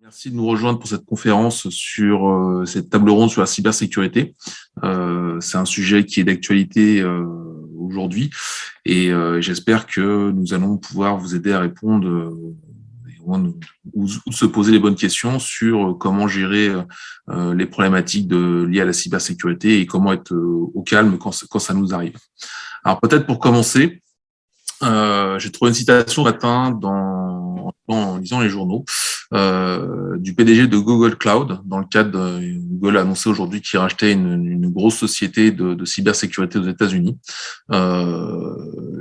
Merci de nous rejoindre pour cette conférence sur cette table ronde sur la cybersécurité. C'est un sujet qui est d'actualité aujourd'hui et j'espère que nous allons pouvoir vous aider à répondre ou se poser les bonnes questions sur comment gérer les problématiques liées à la cybersécurité et comment être au calme quand ça nous arrive. Alors peut-être pour commencer, j'ai trouvé une citation ce matin en lisant les journaux du PDG de Google Cloud, dans le cadre Google a annoncé aujourd'hui qu'il rachetait une grosse société de cybersécurité aux États-Unis.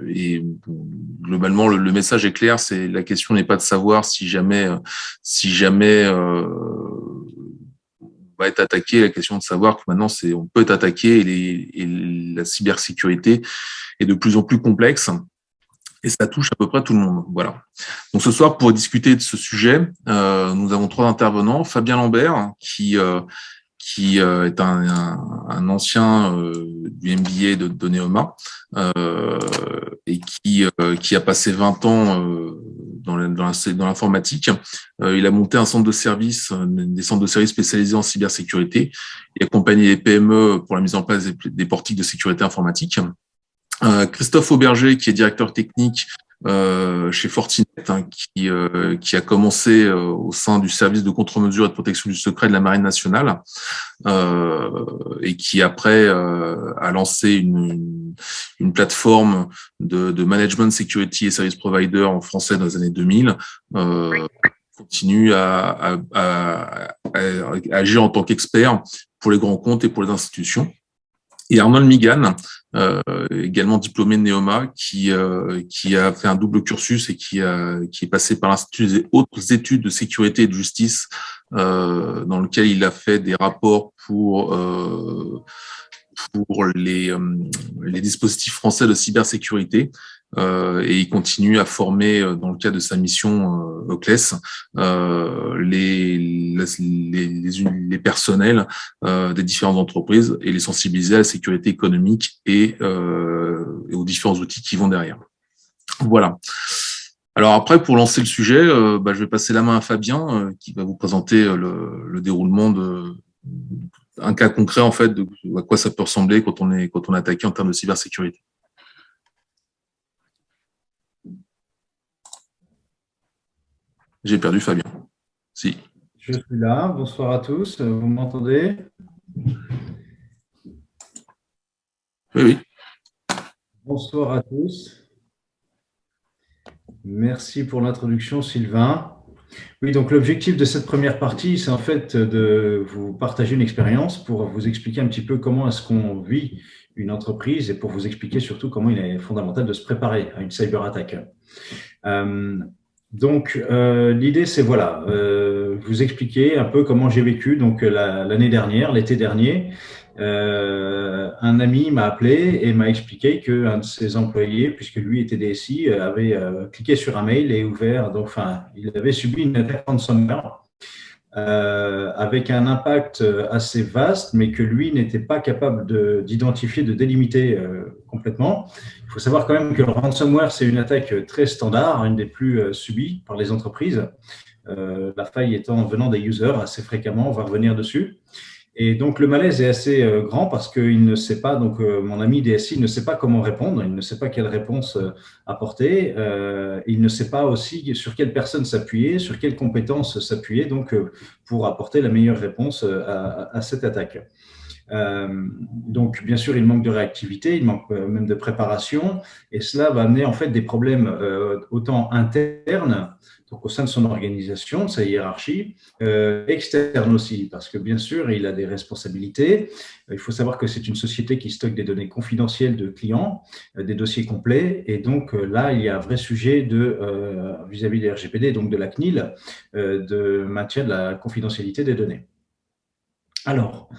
Et bon, globalement, le message est clair, c'est la question n'est pas de savoir si jamais on va être attaqué, la question de savoir que maintenant on peut être attaqué et la cybersécurité est de plus en plus complexe. Et ça touche à peu près tout le monde. Voilà. Donc ce soir, pour discuter de ce sujet, nous avons trois intervenants. Fabien Lambert, qui est un ancien du MBA de Neoma et qui a passé 20 ans dans l'informatique. Il a monté un centre de service, des centres de services spécialisés en cybersécurité et accompagné les PME pour la mise en place des portiques de sécurité informatique. Christophe Auberger, qui est directeur technique chez Fortinet, qui a commencé au sein du service de contre-mesure et de protection du secret de la Marine nationale et qui après a lancé une plateforme de management security et service provider en français dans les années 2000. Continue à agir en tant qu'expert pour les grands comptes et pour les institutions. Et Arnold Migan, également diplômé de Neoma, qui a fait un double cursus et qui est passé par l'Institut des hautes études de sécurité et de justice, dans lequel il a fait des rapports pour les dispositifs français de cybersécurité. Et il continue à former, dans le cadre de sa mission OCLES, les personnels des différentes entreprises et les sensibiliser à la sécurité économique et aux différents outils qui vont derrière. Voilà. Alors après, pour lancer le sujet, je vais passer la main à Fabien, qui va vous présenter le déroulement un cas concret en fait de à quoi ça peut ressembler quand on est attaqué en termes de cybersécurité. J'ai perdu Fabien. Si. Je suis là. Bonsoir à tous. Vous m'entendez? Oui. Bonsoir à tous. Merci pour l'introduction, Sylvain. Oui, donc l'objectif de cette première partie, c'est en fait de vous partager une expérience pour vous expliquer un petit peu comment est-ce qu'on vit une entreprise et pour vous expliquer surtout comment il est fondamental de se préparer à une cyberattaque. Donc, l'idée, c'est voilà, vous expliquer un peu comment j'ai vécu. Donc, l'année dernière, l'été dernier, un ami m'a appelé et m'a expliqué qu'un de ses employés, puisque lui était DSI, avait cliqué sur un mail et ouvert. Donc, enfin, il avait subi une attaque ransomware avec un impact assez vaste, mais que lui n'était pas capable d'identifier, de délimiter complètement. Il faut savoir quand même que le ransomware, c'est une attaque très standard, une des plus subies par les entreprises. La faille étant venant des users assez fréquemment, on va revenir dessus. Et donc, le malaise est assez grand parce qu'il ne sait pas, donc mon ami DSI ne sait pas comment répondre, il ne sait pas quelle réponse apporter, il ne sait pas aussi sur quelle personne s'appuyer, sur quelles compétences s'appuyer, donc pour apporter la meilleure réponse à cette attaque. Donc, bien sûr, il manque de réactivité, il manque même de préparation, et cela va amener en fait des problèmes autant internes, donc au sein de son organisation, de sa hiérarchie, externe aussi, parce que bien sûr, il a des responsabilités. Il faut savoir que c'est une société qui stocke des données confidentielles de clients, des dossiers complets, et donc là, il y a un vrai sujet vis-à-vis des RGPD, donc de la CNIL, de maintien de la confidentialité des données. Alors,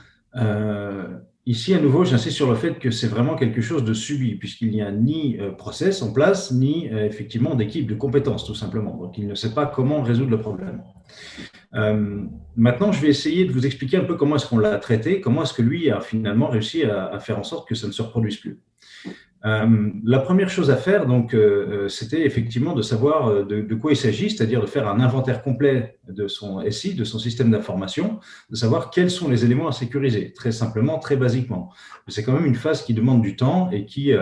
ici, à nouveau, j'insiste sur le fait que c'est vraiment quelque chose de subi, puisqu'il n'y a ni process en place, ni effectivement d'équipe de compétences, tout simplement. Donc, il ne sait pas comment résoudre le problème. Maintenant, je vais essayer de vous expliquer un peu comment est-ce qu'on l'a traité, comment est-ce que lui a finalement réussi à faire en sorte que ça ne se reproduise plus. La première chose à faire, donc, c'était effectivement de savoir de quoi il s'agit, c'est-à-dire de faire un inventaire complet de son SI, de son système d'information, de savoir quels sont les éléments à sécuriser, très simplement, très basiquement. C'est quand même une phase qui demande du temps et qui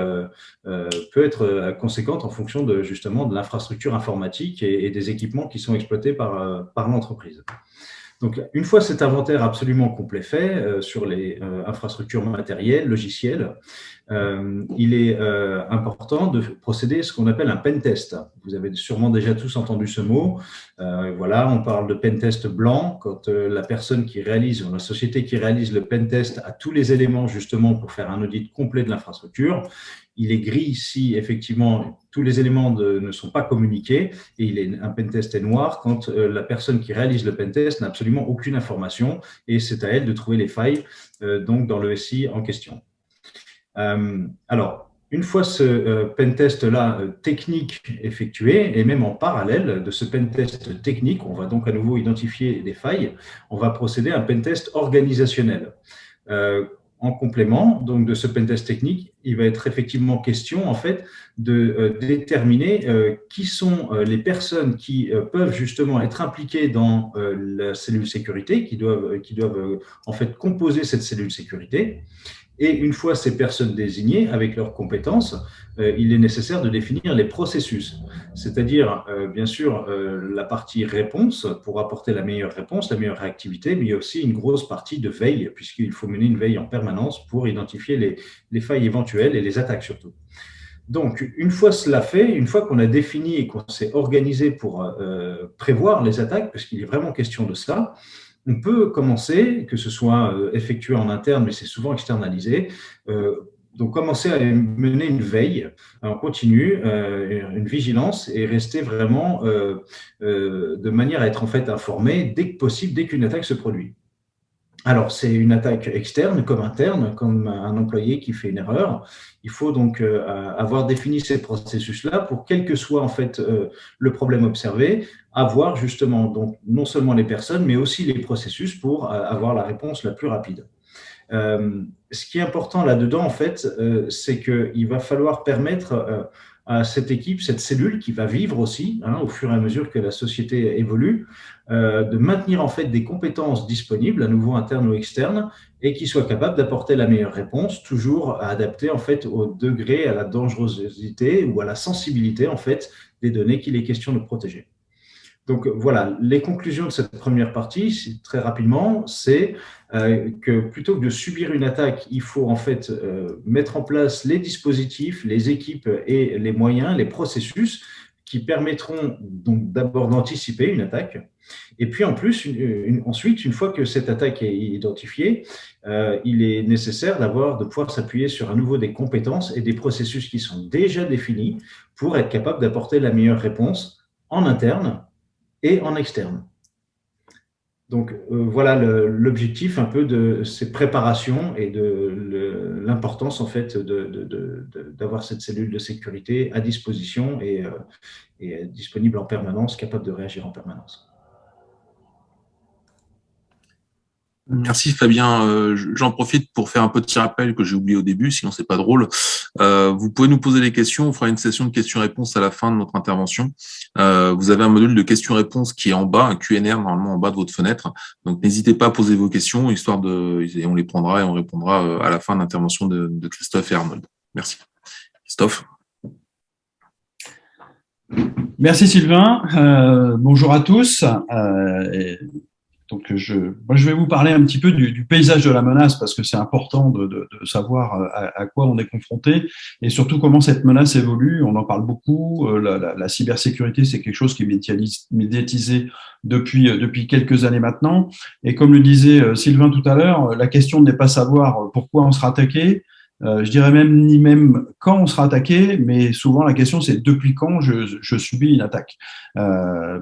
peut être conséquente en fonction de justement de l'infrastructure informatique et des équipements qui sont exploités par l'entreprise. Donc, une fois cet inventaire absolument complet fait sur les infrastructures matérielles, logicielles, il est important de procéder à ce qu'on appelle un pen test. Vous avez sûrement déjà tous entendu ce mot. Voilà, on parle de pen test blanc quand la personne qui réalise, ou la société qui réalise le pen test a tous les éléments justement pour faire un audit complet de l'infrastructure. Il est gris si effectivement tous les éléments ne sont pas communiqués, et un pentest est noir quand la personne qui réalise le pentest n'a absolument aucune information, et c'est à elle de trouver les failles donc dans le SI en question. Alors, une fois ce pentest-là technique effectué, et même en parallèle de ce pentest technique, on va donc à nouveau identifier des failles, on va procéder à un pentest organisationnel. En complément donc de ce pentest technique, il va être effectivement question en fait de déterminer qui sont les personnes qui peuvent justement être impliquées dans la cellule sécurité, qui doivent en fait composer cette cellule sécurité. Et une fois ces personnes désignées avec leurs compétences, il est nécessaire de définir les processus, c'est-à-dire bien sûr la partie réponse pour apporter la meilleure réponse, la meilleure réactivité, mais il y a aussi une grosse partie de veille, puisqu'il faut mener une veille en permanence pour identifier les failles éventuelles et les attaques surtout. Donc, une fois cela fait, une fois qu'on a défini et qu'on s'est organisé pour prévoir les attaques, parce qu'il est vraiment question de ça, on peut commencer, que ce soit effectué en interne, mais c'est souvent externalisé, donc commencer à mener une veille en continu, une vigilance, et rester vraiment de manière à être en fait informé dès que possible, dès qu'une attaque se produit. Alors, c'est une attaque externe comme interne, comme un employé qui fait une erreur. Il faut donc avoir défini ces processus-là pour, quel que soit en fait le problème observé, avoir justement donc non seulement les personnes, mais aussi les processus pour avoir la réponse la plus rapide. Ce qui est important là-dedans, en fait, c'est qu'il va falloir permettre à cette équipe, cette cellule qui va vivre aussi, au fur et à mesure que la société évolue, de maintenir en fait des compétences disponibles, à nouveau internes ou externes, et qui soient capables d'apporter la meilleure réponse, toujours adaptée en fait au degré, à la dangerosité ou à la sensibilité en fait des données qu'il est question de protéger. Donc voilà, les conclusions de cette première partie, très rapidement, c'est que plutôt que de subir une attaque, il faut en fait mettre en place les dispositifs, les équipes et les moyens, les processus qui permettront donc d'abord d'anticiper une attaque. Et puis en plus, ensuite, une fois que cette attaque est identifiée, il est nécessaire de pouvoir s'appuyer sur à nouveau des compétences et des processus qui sont déjà définis pour être capable d'apporter la meilleure réponse en interne et en externe. Donc voilà l'objectif un peu de ces préparations et de l'importance en fait d'avoir cette cellule de sécurité à disposition et disponible en permanence, capable de réagir en permanence. Merci Fabien. J'en profite pour faire un petit rappel que j'ai oublié au début, sinon c'est pas drôle. Vous pouvez nous poser des questions, on fera une session de questions-réponses à la fin de notre intervention. Vous avez un module de questions-réponses qui est en bas, un Q&A normalement en bas de votre fenêtre. Donc n'hésitez pas à poser vos questions, et on les prendra et on répondra à la fin de l'intervention de Christophe et Arnold. Merci. Christophe. Merci Sylvain. Bonjour à tous. Donc, je vais vous parler un petit peu du paysage de la menace parce que c'est important de savoir à quoi on est confronté et surtout comment cette menace évolue. On en parle beaucoup. La cybersécurité, c'est quelque chose qui est médiatisé depuis quelques années maintenant. Et comme le disait Sylvain tout à l'heure, la question n'est pas savoir pourquoi on sera attaqué. Je dirais ni même quand on sera attaqué, mais souvent la question c'est depuis quand je subis une attaque,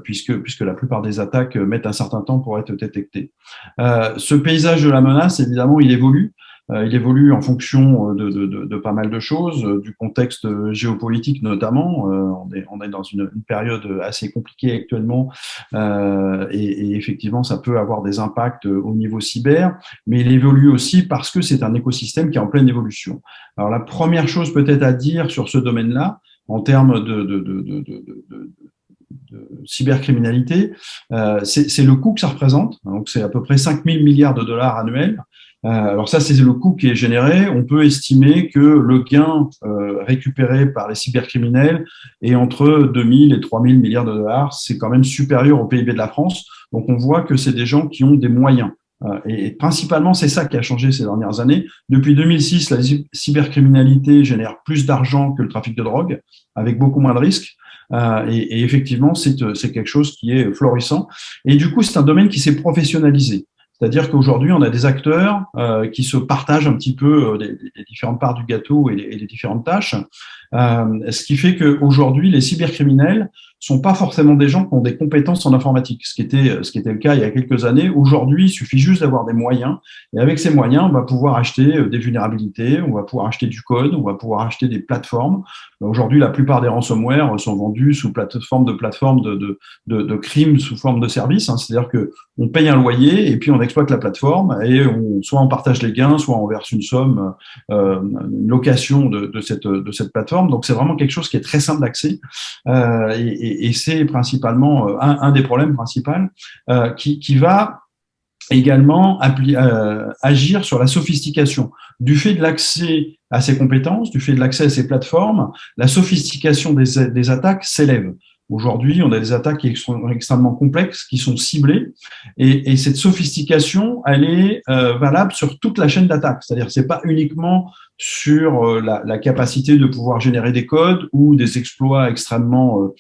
puisque la plupart des attaques mettent un certain temps pour être détectées. Ce paysage de la menace, évidemment, il évolue. Il évolue en fonction de pas mal de choses, du contexte géopolitique notamment. On est dans une période assez compliquée actuellement et effectivement, ça peut avoir des impacts au niveau cyber, mais il évolue aussi parce que c'est un écosystème qui est en pleine évolution. Alors la première chose peut-être à dire sur ce domaine-là, en termes de cybercriminalité, c'est le coût que ça représente. Donc, c'est à peu près 5 000 milliards de dollars annuels. Alors ça, c'est le coût qui est généré. On peut estimer que le gain récupéré par les cybercriminels est entre 2 000 et 3 000 milliards de dollars. C'est quand même supérieur au PIB de la France. Donc, on voit que c'est des gens qui ont des moyens. Et principalement, c'est ça qui a changé ces dernières années. Depuis 2006, la cybercriminalité génère plus d'argent que le trafic de drogue, avec beaucoup moins de risques. Et effectivement, c'est quelque chose qui est florissant. Et du coup, c'est un domaine qui s'est professionnalisé. C'est-à-dire qu'aujourd'hui, on a des acteurs qui se partagent un petit peu les différentes parts du gâteau et les différentes tâches. Ce qui fait qu'aujourd'hui, les cybercriminels sont pas forcément des gens qui ont des compétences en informatique, ce qui était le cas il y a quelques années. Aujourd'hui, il suffit juste d'avoir des moyens, et avec ces moyens, on va pouvoir acheter des vulnérabilités, on va pouvoir acheter du code, on va pouvoir acheter des plateformes. Aujourd'hui, la plupart des ransomware sont vendus sous plateforme de crimes sous forme de services, hein. C'est-à-dire que on paye un loyer et puis on exploite la plateforme et soit on partage les gains, soit on verse une somme, une location de cette plateforme. Donc c'est vraiment quelque chose qui est très simple d'accès et c'est principalement un des problèmes principaux qui va également agir sur la sophistication. Du fait de l'accès à ces compétences, du fait de l'accès à ces plateformes, la sophistication des attaques s'élève. Aujourd'hui, on a des attaques qui sont extrêmement complexes, qui sont ciblées, et cette sophistication, elle est valable sur toute la chaîne d'attaque. C'est-à-dire, c'est pas uniquement sur la capacité de pouvoir générer des codes ou des exploits extrêmement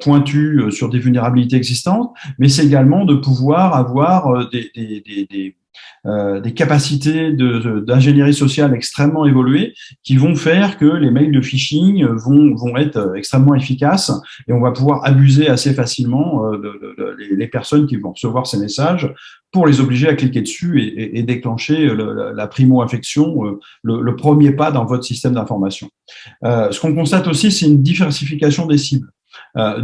pointus sur des vulnérabilités existantes, mais c'est également de pouvoir avoir des capacités d'ingénierie sociale extrêmement évoluées qui vont faire que les mails de phishing vont être extrêmement efficaces et on va pouvoir abuser assez facilement les personnes qui vont recevoir ces messages pour les obliger à cliquer dessus et déclencher la primo-infection, le premier pas dans votre système d'information. Ce qu'on constate aussi, c'est une diversification des cibles.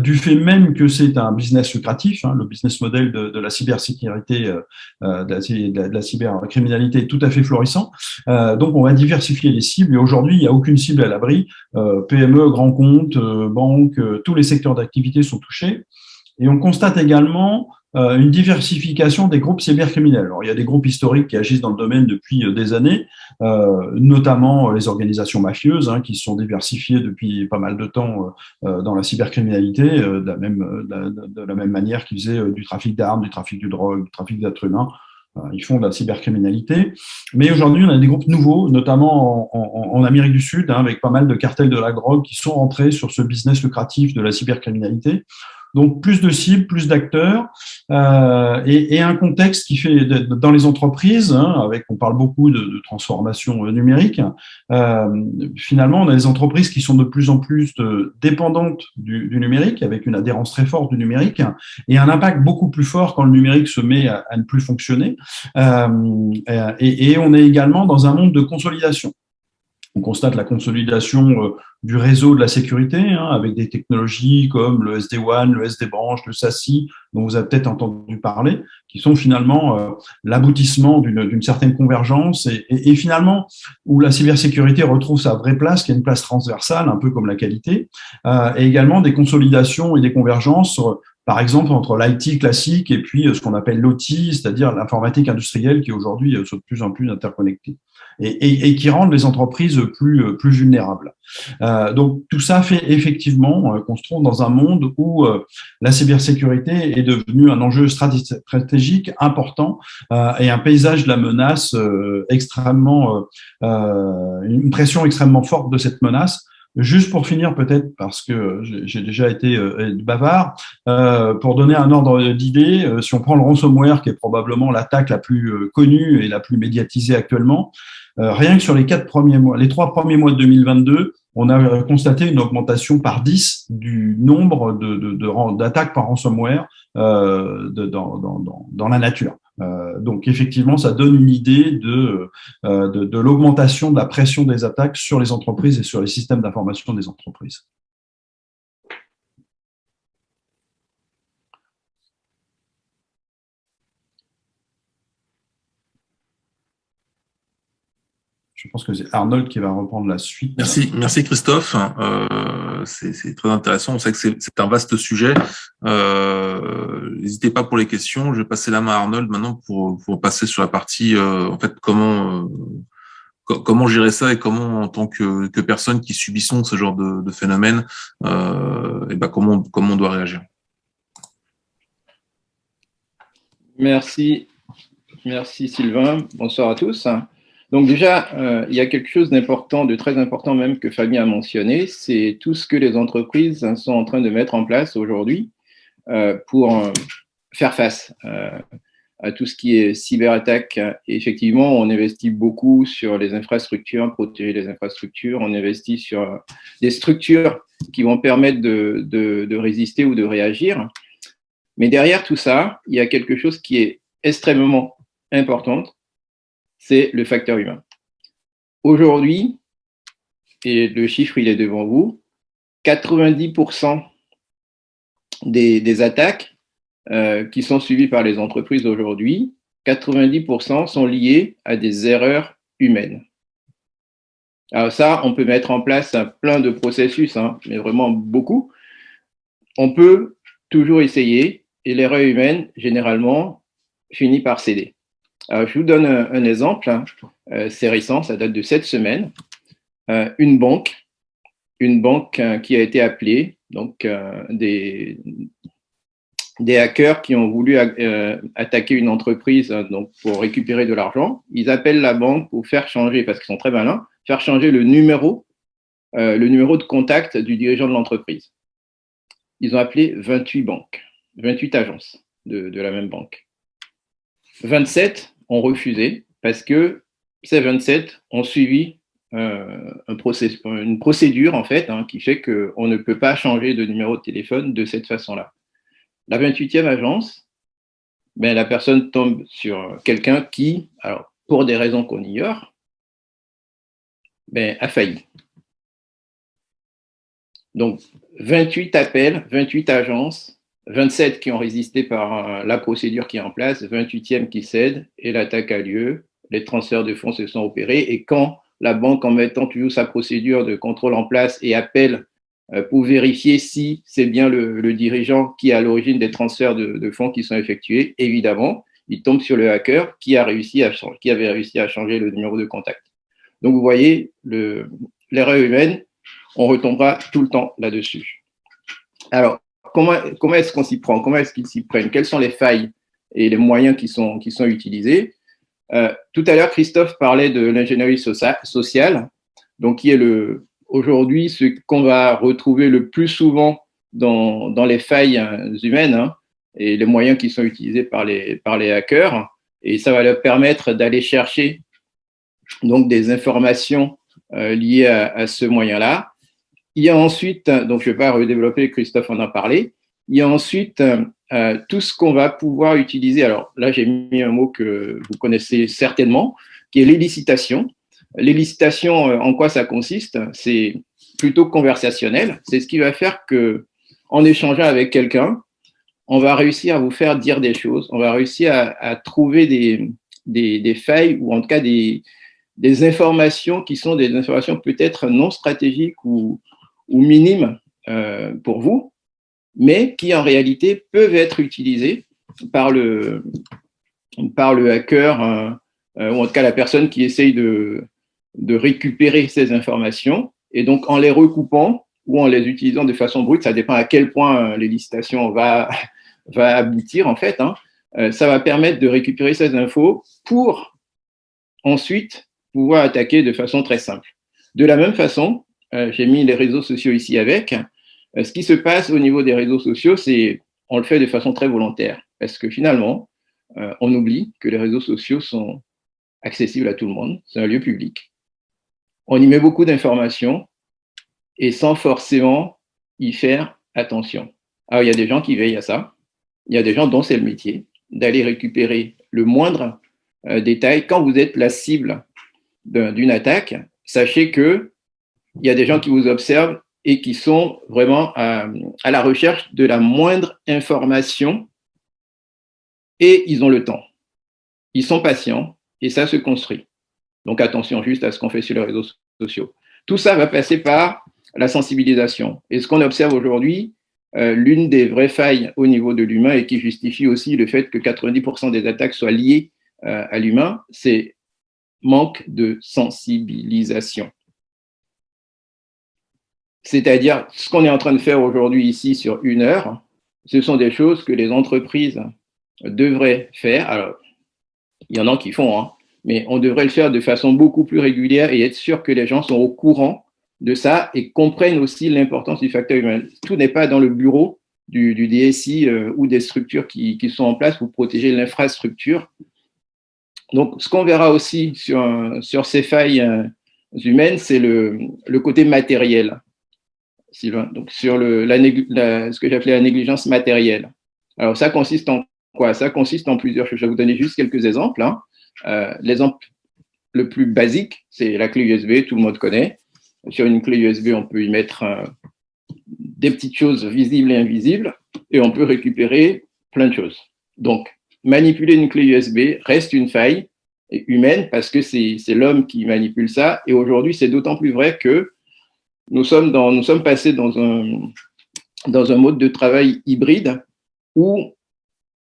Du fait même que c'est un business lucratif, hein, le business model de la cybersécurité, de la cybercriminalité est tout à fait florissant. Donc, on va diversifier les cibles. Et aujourd'hui, il n'y a aucune cible à l'abri. PME, grands comptes, banques, tous les secteurs d'activité sont touchés. Et on constate également une diversification des groupes cybercriminels. Alors, il y a des groupes historiques qui agissent dans le domaine depuis des années, notamment les organisations mafieuses, hein, qui se sont diversifiées depuis pas mal de temps dans la cybercriminalité, de la même manière qu'ils faisaient du trafic d'armes, du trafic de drogue, du trafic d'êtres humains. Ils font de la cybercriminalité. Mais aujourd'hui, on a des groupes nouveaux, notamment en Amérique du Sud, hein, avec pas mal de cartels de la drogue qui sont rentrés sur ce business lucratif de la cybercriminalité. Donc, plus de cibles, plus d'acteurs et un contexte qui fait dans les entreprises, hein, on parle beaucoup de transformation numérique. Finalement, on a des entreprises qui sont de plus en plus dépendantes du numérique, avec une adhérence très forte du numérique et un impact beaucoup plus fort quand le numérique se met à ne plus fonctionner. Et on est également dans un monde de consolidation. On constate la consolidation du réseau de la sécurité, hein, avec des technologies comme le SD-WAN, le SD-branch, le SASE, dont vous avez peut-être entendu parler, qui sont finalement l'aboutissement d'une certaine convergence et finalement où la cybersécurité retrouve sa vraie place, qui est une place transversale, un peu comme la qualité, et également des consolidations et des convergences par exemple, entre l'IT classique et puis ce qu'on appelle l'OT, c'est-à-dire l'informatique industrielle qui aujourd'hui sont de plus en plus interconnectée et qui rendent les entreprises plus vulnérables. Donc, tout ça fait effectivement qu'on se trouve dans un monde où la cybersécurité est devenue un enjeu stratégique important et un paysage de la menace une pression extrêmement forte de cette menace. Juste pour finir peut-être, parce que j'ai déjà été bavard, pour donner un ordre d'idée, si on prend le ransomware, qui est probablement l'attaque la plus connue et la plus médiatisée actuellement, rien que sur les 3 premiers mois de 2022, on a constaté une augmentation par 10 du nombre d'attaques par ransomware dans la nature. Donc effectivement, ça donne une idée de l'augmentation de la pression des attaques sur les entreprises et sur les systèmes d'information des entreprises. Je pense que c'est Arnold qui va reprendre la suite. Merci Christophe. C'est très intéressant. On sait que c'est un vaste sujet. N'hésitez pas pour les questions. Je vais passer la main à Arnold maintenant pour passer sur la partie en fait comment gérer ça et comment en tant que personne qui subissons ce genre de phénomène, et ben comment on doit réagir. Merci Sylvain. Bonsoir à tous. Donc déjà, il y a quelque chose d'important, de très important même que Fabien a mentionné, c'est tout ce que les entreprises sont en train de mettre en place aujourd'hui pour faire face à tout ce qui est cyberattaque. Et effectivement, on investit beaucoup sur les infrastructures, protéger les infrastructures, on investit sur des structures qui vont permettre de résister ou de réagir. Mais derrière tout ça, il y a quelque chose qui est extrêmement important, c'est le facteur humain. Aujourd'hui, et le chiffre il est devant vous, 90% des attaques qui sont suivies par les entreprises aujourd'hui, 90% sont liées à des erreurs humaines. Alors ça, on peut mettre en place plein de processus, mais vraiment beaucoup. On peut toujours essayer, et l'erreur humaine, généralement, finit par céder. Alors, je vous donne un exemple, c'est récent, ça date de cette semaine. Une banque qui a été appelée, donc des hackers qui ont voulu attaquer une entreprise donc pour récupérer de l'argent. Ils appellent la banque pour faire changer, parce qu'ils sont très malins, faire changer le numéro de contact du dirigeant de l'entreprise. Ils ont appelé 28 banques, 28 agences de la même banque. 27 ont refusé parce que ces 27 ont suivi une procédure en fait qui fait qu'on ne peut pas changer de numéro de téléphone de cette façon-là. La 28e agence, la personne tombe sur quelqu'un qui, alors pour des raisons qu'on ignore, a failli. Donc 28 appels, 28 agences, 27 qui ont résisté par la procédure qui est en place, 28e qui cède et l'attaque a lieu, les transferts de fonds se sont opérés et quand la banque, en mettant toujours sa procédure de contrôle en place et appelle pour vérifier si c'est bien le dirigeant qui est à l'origine des transferts de fonds qui sont effectués, évidemment, il tombe sur le hacker qui avait réussi à changer le numéro de contact. Donc vous voyez, l'erreur humaine, on retombera tout le temps là-dessus. Alors, comment est-ce qu'on s'y prend? Comment est-ce qu'ils s'y prennent? Quelles sont les failles et les moyens qui sont utilisés? Tout à l'heure, Christophe parlait de l'ingénierie sociale, donc qui est aujourd'hui ce qu'on va retrouver le plus souvent dans les failles humaines et les moyens qui sont utilisés par les hackers. Et ça va leur permettre d'aller chercher donc des informations liées à ce moyen-là. Il y a ensuite, donc je ne vais pas redévelopper, Christophe en a parlé, il y a ensuite tout ce qu'on va pouvoir utiliser. Alors là, j'ai mis un mot que vous connaissez certainement, qui est l'élicitation. L'élicitation, en quoi ça consiste? C'est plutôt conversationnel. C'est ce qui va faire qu'en échangeant avec quelqu'un, on va réussir à vous faire dire des choses, on va réussir à trouver des failles ou en tout cas des informations qui sont des informations peut-être non stratégiques ou minimes pour vous, mais qui en réalité peuvent être utilisées par le hacker ou en tout cas la personne qui essaye de récupérer ces informations. Et donc, en les recoupant ou en les utilisant de façon brute, ça dépend à quel point l'élicitation va aboutir en fait, ça va permettre de récupérer ces infos pour ensuite pouvoir attaquer de façon très simple. De la même façon, j'ai mis les réseaux sociaux ici avec. Ce qui se passe au niveau des réseaux sociaux, c'est on le fait de façon très volontaire parce que finalement, on oublie que les réseaux sociaux sont accessibles à tout le monde. C'est un lieu public. On y met beaucoup d'informations et sans forcément y faire attention. Alors, il y a des gens qui veillent à ça. Il y a des gens dont c'est le métier d'aller récupérer le moindre détail. Quand vous êtes la cible d'une attaque, sachez qu'il y a des gens qui vous observent et qui sont vraiment à la recherche de la moindre information, et ils ont le temps. Ils sont patients et ça se construit. Donc attention juste à ce qu'on fait sur les réseaux sociaux. Tout ça va passer par la sensibilisation. Et ce qu'on observe aujourd'hui, l'une des vraies failles au niveau de l'humain et qui justifie aussi le fait que 90% des attaques soient liées à l'humain, c'est manque de sensibilisation. C'est-à-dire, ce qu'on est en train de faire aujourd'hui ici sur 1 heure, ce sont des choses que les entreprises devraient faire. Alors, il y en a qui font, hein, mais on devrait le faire de façon beaucoup plus régulière et être sûr que les gens sont au courant de ça et comprennent aussi l'importance du facteur humain. Tout n'est pas dans le bureau du DSI ou des structures qui sont en place pour protéger l'infrastructure. Donc, ce qu'on verra aussi sur ces failles humaines, c'est le côté matériel, Sylvain. Donc, sur ce que j'appelais la négligence matérielle. Alors, ça consiste en quoi? Ça consiste en plusieurs choses. Je vais vous donner juste quelques exemples. Hein. L'exemple le plus basique, c'est la clé USB, tout le monde connaît. Sur une clé USB, on peut y mettre des petites choses visibles et invisibles et on peut récupérer plein de choses. Donc, manipuler une clé USB reste une faille humaine parce que c'est l'homme qui manipule ça. Et aujourd'hui, c'est d'autant plus vrai que nous sommes passés dans un mode de travail hybride où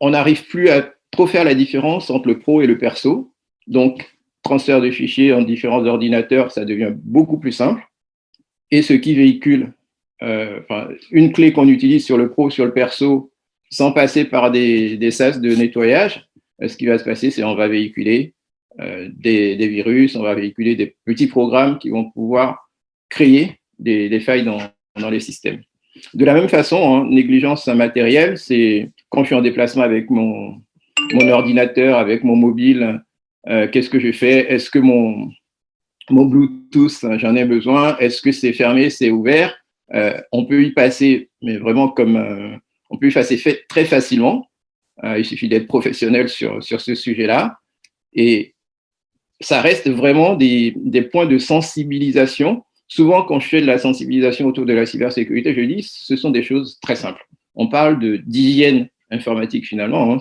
on n'arrive plus à trop faire la différence entre le pro et le perso. Donc, transfert de fichiers en différents ordinateurs, ça devient beaucoup plus simple. Et ce qui véhicule une clé qu'on utilise sur le pro, sur le perso, sans passer par des sas de nettoyage, ce qui va se passer, c'est qu'on va véhiculer des virus, on va véhiculer des petits programmes qui vont pouvoir créer des failles dans les systèmes. De la même façon, hein, négligence matérielle, c'est quand je suis en déplacement avec mon ordinateur, avec mon mobile, qu'est-ce que je fais? Est-ce que mon Bluetooth, j'en ai besoin? Est-ce que c'est fermé, c'est ouvert? On peut y passer, mais vraiment on peut y passer très facilement. Il suffit d'être professionnel sur ce sujet-là. Et ça reste vraiment des points de sensibilisation. Souvent, quand je fais de la sensibilisation autour de la cybersécurité, je dis ce sont des choses très simples. On parle d'hygiène informatique finalement. Hein,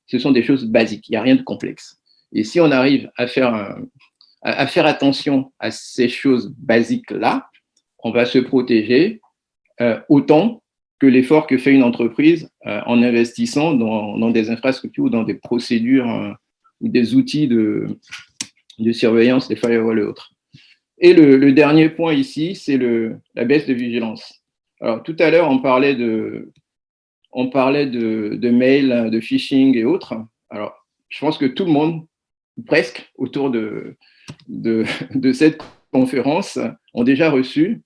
ce sont des choses basiques. Il n'y a rien de complexe. Et si on arrive à faire attention à ces choses basiques-là, on va se protéger autant que l'effort que fait une entreprise en investissant dans des infrastructures ou dans des procédures ou des outils de surveillance, des firewalls et autres. Et le dernier point ici, c'est la baisse de vigilance. Alors, tout à l'heure, on parlait de mails, de phishing et autres. Alors, je pense que tout le monde, presque, autour de cette conférence, ont déjà reçu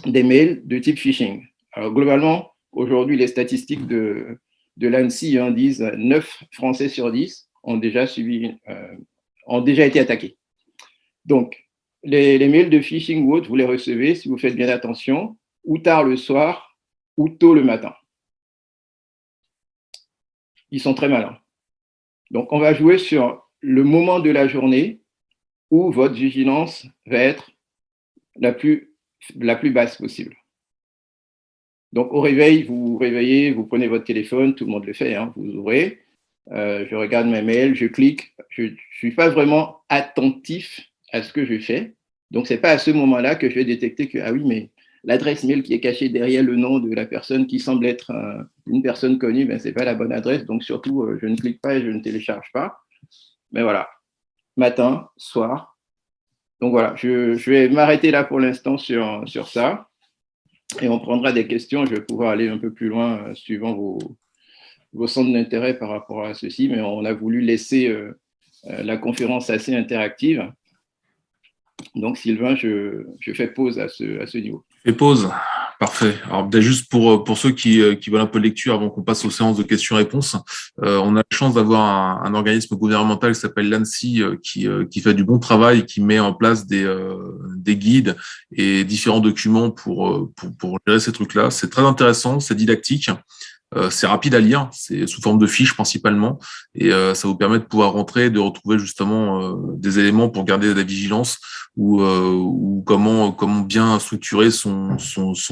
des mails de type phishing. Alors, globalement, aujourd'hui, les statistiques de l'ANSSI disent 9 Français sur 10 ont déjà été attaqués. Donc, les mails de phishing ou autres, vous les recevez, si vous faites bien attention, ou tard le soir, ou tôt le matin. Ils sont très malins. Donc, on va jouer sur le moment de la journée où votre vigilance va être la plus basse possible. Donc, au réveil, vous vous réveillez, vous prenez votre téléphone, tout le monde le fait, hein, vous ouvrez, je regarde mes mails, je clique, je ne suis pas vraiment attentif à ce que je fais. Donc, ce n'est pas à ce moment-là que je vais détecter que, ah oui, mais l'adresse mail qui est cachée derrière le nom de la personne qui semble être une personne connue, ben, ce n'est pas la bonne adresse. Donc, surtout, je ne clique pas et je ne télécharge pas. Mais voilà, matin, soir. Donc, voilà, je vais m'arrêter là pour l'instant sur ça. Et on prendra des questions. Je vais pouvoir aller un peu plus loin suivant vos centres d'intérêt par rapport à ceci. Mais on a voulu laisser la conférence assez interactive. Donc, Sylvain, je fais pause à ce niveau. Fais pause. Parfait. Alors, peut-être juste pour ceux qui veulent un peu de lecture avant qu'on passe aux séances de questions-réponses, on a la chance d'avoir un organisme gouvernemental qui s'appelle l'ANSSI qui fait du bon travail, qui met en place des guides et différents documents pour gérer ces trucs-là. C'est très intéressant, c'est didactique. C'est rapide à lire, c'est sous forme de fiches principalement, et ça vous permet de pouvoir rentrer, de retrouver justement des éléments pour garder de la vigilance ou comment bien structurer son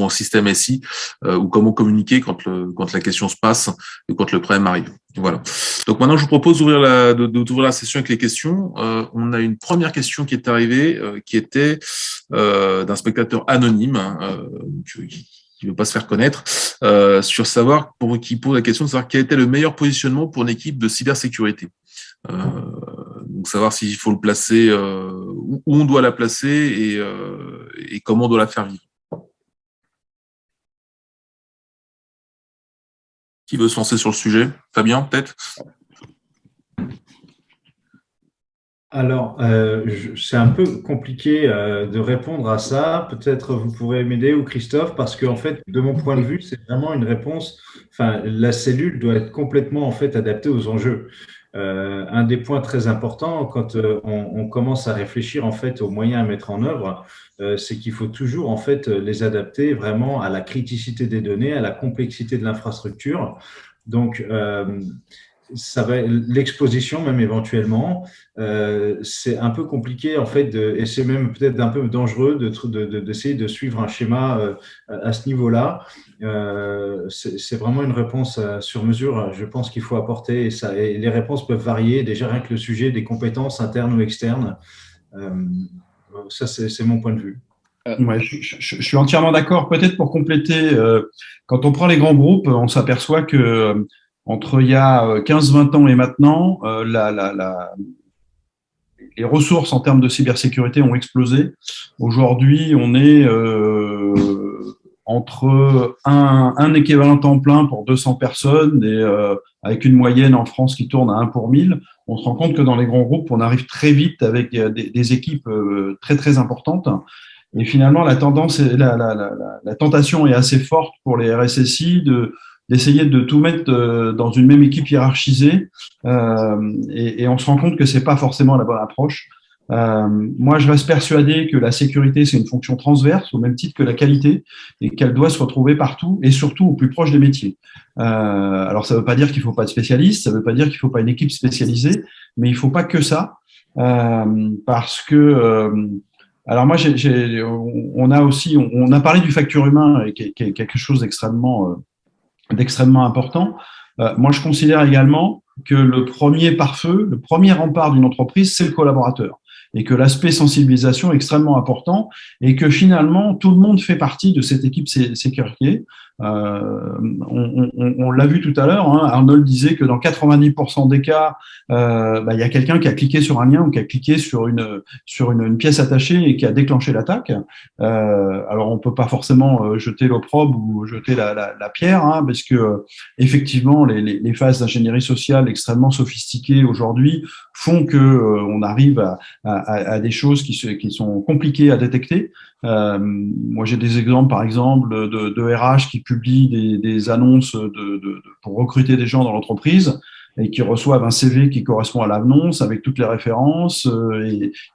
système SI ou comment communiquer quand la question se passe et quand le problème arrive. Voilà. Donc maintenant, je vous propose d'ouvrir la session avec les questions. On a une première question qui est arrivée, qui était d'un spectateur anonyme, qui ne veut pas se faire connaître, sur savoir, qui pose la question de savoir quel était le meilleur positionnement pour une équipe de cybersécurité. Donc savoir s'il faut le placer, où on doit la placer et comment on doit la faire vivre. Qui veut se lancer sur le sujet? Fabien, peut-être? Alors, c'est un peu compliqué de répondre à ça. Peut-être vous pourrez m'aider ou Christophe, parce qu'en fait, de mon point de vue, c'est vraiment une réponse. Enfin, la cellule doit être complètement en fait adaptée aux enjeux. Un des points très importants quand on commence à réfléchir en fait aux moyens à mettre en œuvre, c'est qu'il faut toujours en fait les adapter vraiment à la criticité des données, à la complexité de l'infrastructure. Donc, ça va l'exposition même éventuellement. C'est un peu compliqué en fait et c'est même peut-être un peu dangereux d'essayer de suivre un schéma à ce niveau-là. C'est vraiment une réponse sur mesure. Je pense qu'il faut apporter et les réponses peuvent varier déjà rien que le sujet des compétences internes ou externes. Ça c'est mon point de vue. Ouais, je suis entièrement d'accord. Peut-être pour compléter, quand on prend les grands groupes, on s'aperçoit que entre il y a 15-20 ans et maintenant, les ressources en termes de cybersécurité ont explosé. Aujourd'hui, on est entre un équivalent temps plein pour 200 personnes et avec une moyenne en France qui tourne à 1 pour 1000. On se rend compte que dans les grands groupes, on arrive très vite avec des équipes très, très importantes. Et finalement, la tentation est assez forte pour les RSSI d'essayer de tout mettre dans une même équipe hiérarchisée, et on se rend compte que c'est pas forcément la bonne approche. Moi, je reste persuadé que la sécurité, c'est une fonction transverse, au même titre que la qualité, et qu'elle doit se retrouver partout, et surtout au plus proche des métiers. Alors, ça ne veut pas dire qu'il ne faut pas de spécialistes, ça ne veut pas dire qu'il ne faut pas une équipe spécialisée, mais il ne faut pas que ça, parce que alors moi, on a parlé du facteur humain, qui est quelque chose d'extrêmement important. Moi, je considère également que le premier pare-feu, le premier rempart d'une entreprise, c'est le collaborateur, et que l'aspect sensibilisation est extrêmement important, et que finalement, tout le monde fait partie de cette équipe sécurité. On l'a vu tout à l'heure, hein, Arnold disait que dans 90% des cas, il y a quelqu'un qui a cliqué sur un lien ou qui a cliqué sur une pièce attachée et qui a déclenché l'attaque. Alors on peut pas forcément jeter l'opprobre ou jeter la pierre, hein, parce que effectivement les phases d'ingénierie sociale extrêmement sophistiquées aujourd'hui font que on arrive à des choses qui sont compliquées à détecter. Moi, j'ai des exemples, par exemple, de RH qui publient des annonces pour recruter des gens dans l'entreprise et qui reçoivent un CV qui correspond à l'annonce avec toutes les références,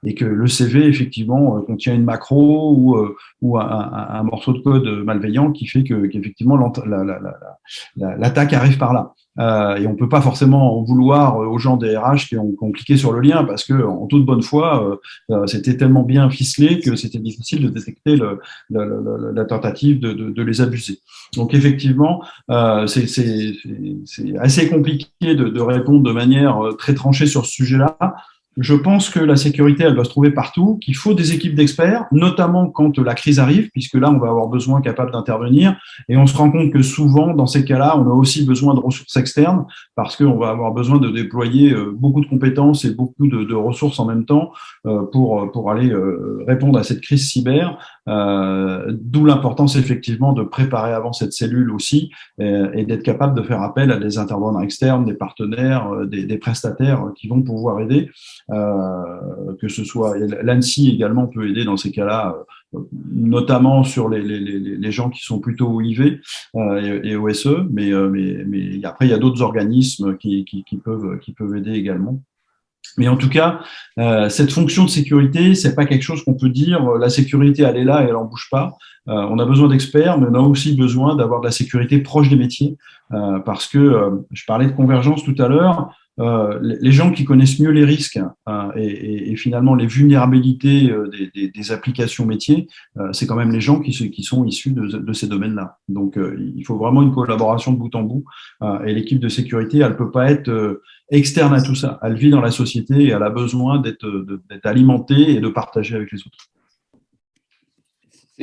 et que le CV, effectivement, contient une macro ou un morceau de code malveillant qui fait qu'effectivement, l'attaque arrive par là. Et on peut pas forcément en vouloir aux gens des RH qui ont cliqué sur le lien, parce que en toute bonne foi, c'était tellement bien ficelé que c'était difficile de détecter la tentative de les abuser. Donc effectivement, c'est assez compliqué de répondre de manière très tranchée sur ce sujet-là. Je pense que la sécurité, elle doit se trouver partout, qu'il faut des équipes d'experts, notamment quand la crise arrive, puisque là, on va avoir besoin capable d'intervenir. Et on se rend compte que souvent, dans ces cas-là, on a aussi besoin de ressources externes, parce qu'on va avoir besoin de déployer beaucoup de compétences et beaucoup de ressources en même temps pour aller répondre à cette crise cyber. D'où l'importance, effectivement, de préparer avant cette cellule aussi, et d'être capable de faire appel à des intervenants externes, des partenaires, des prestataires qui vont pouvoir aider. Que ce soit l'ANSSI également peut aider dans ces cas-là, notamment sur les gens qui sont plutôt OIV et OSE, mais après il y a d'autres organismes qui peuvent aider également. Mais en tout cas, cette fonction de sécurité, c'est pas quelque chose qu'on peut dire la sécurité elle est là et elle en bouge pas. On a besoin d'experts, mais on a aussi besoin d'avoir de la sécurité proche des métiers, parce que je parlais de convergence tout à l'heure. Les gens qui connaissent mieux les risques et finalement les vulnérabilités des applications métiers, c'est quand même les gens qui sont issus de ces domaines-là. Donc, il faut vraiment une collaboration de bout en bout. Et l'équipe de sécurité, elle peut pas être externe à tout ça. Elle vit dans la société et elle a besoin d'être alimentée et de partager avec les autres.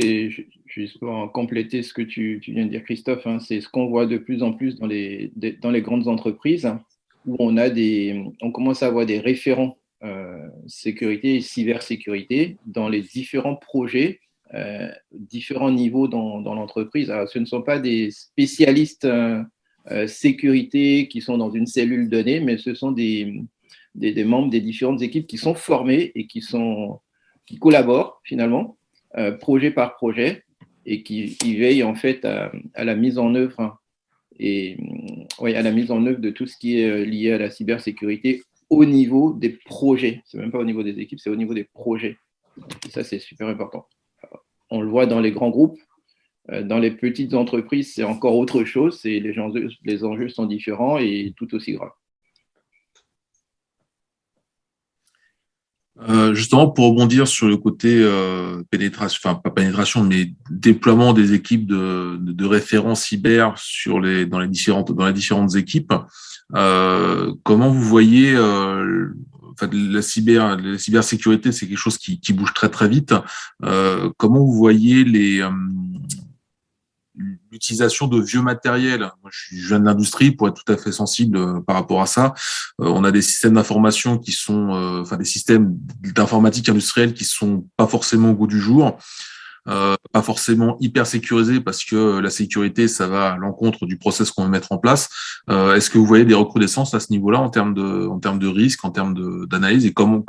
C'est juste pour compléter ce que tu viens de dire, Christophe, hein, c'est ce qu'on voit de plus en plus dans les grandes entreprises, où on commence à avoir des référents sécurité et cybersécurité dans les différents projets, différents niveaux dans l'entreprise. Alors, ce ne sont pas des spécialistes sécurité qui sont dans une cellule donnée, mais ce sont des membres des différentes équipes qui sont formés et qui collaborent finalement, projet par projet, et qui veillent en fait à la mise en œuvre à la mise en œuvre de tout ce qui est lié à la cybersécurité au niveau des projets. C'est même pas au niveau des équipes, c'est au niveau des projets. Et ça, c'est super important. On le voit dans les grands groupes. Dans les petites entreprises, c'est encore autre chose. Les enjeux sont différents et tout aussi graves. Justement, pour rebondir sur le côté pénétration, enfin pas pénétration, mais déploiement des équipes de référents cyber dans les différentes équipes, comment vous voyez la cybersécurité, c'est quelque chose qui bouge très très vite. Comment vous voyez l'utilisation de vieux matériels? Moi, je viens de l'industrie pour être tout à fait sensible par rapport à ça. On a des systèmes d'information qui sont, des systèmes d'informatique industrielle qui sont pas forcément au goût du jour, pas forcément hyper sécurisés parce que la sécurité, ça va à l'encontre du process qu'on veut mettre en place. Est-ce que vous voyez des recrudescences à ce niveau-là en termes de risque, en termes d'analyse, et comment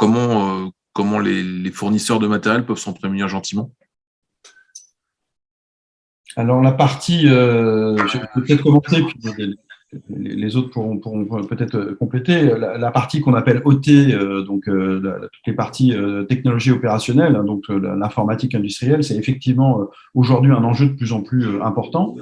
les fournisseurs de matériel peuvent s'en prémunir gentiment? Alors la partie, je vais peut-être commencer, puis les autres pourront peut-être compléter. La partie qu'on appelle OT, toutes les parties technologie opérationnelle, hein, donc l'informatique industrielle, c'est effectivement aujourd'hui un enjeu de plus en plus important,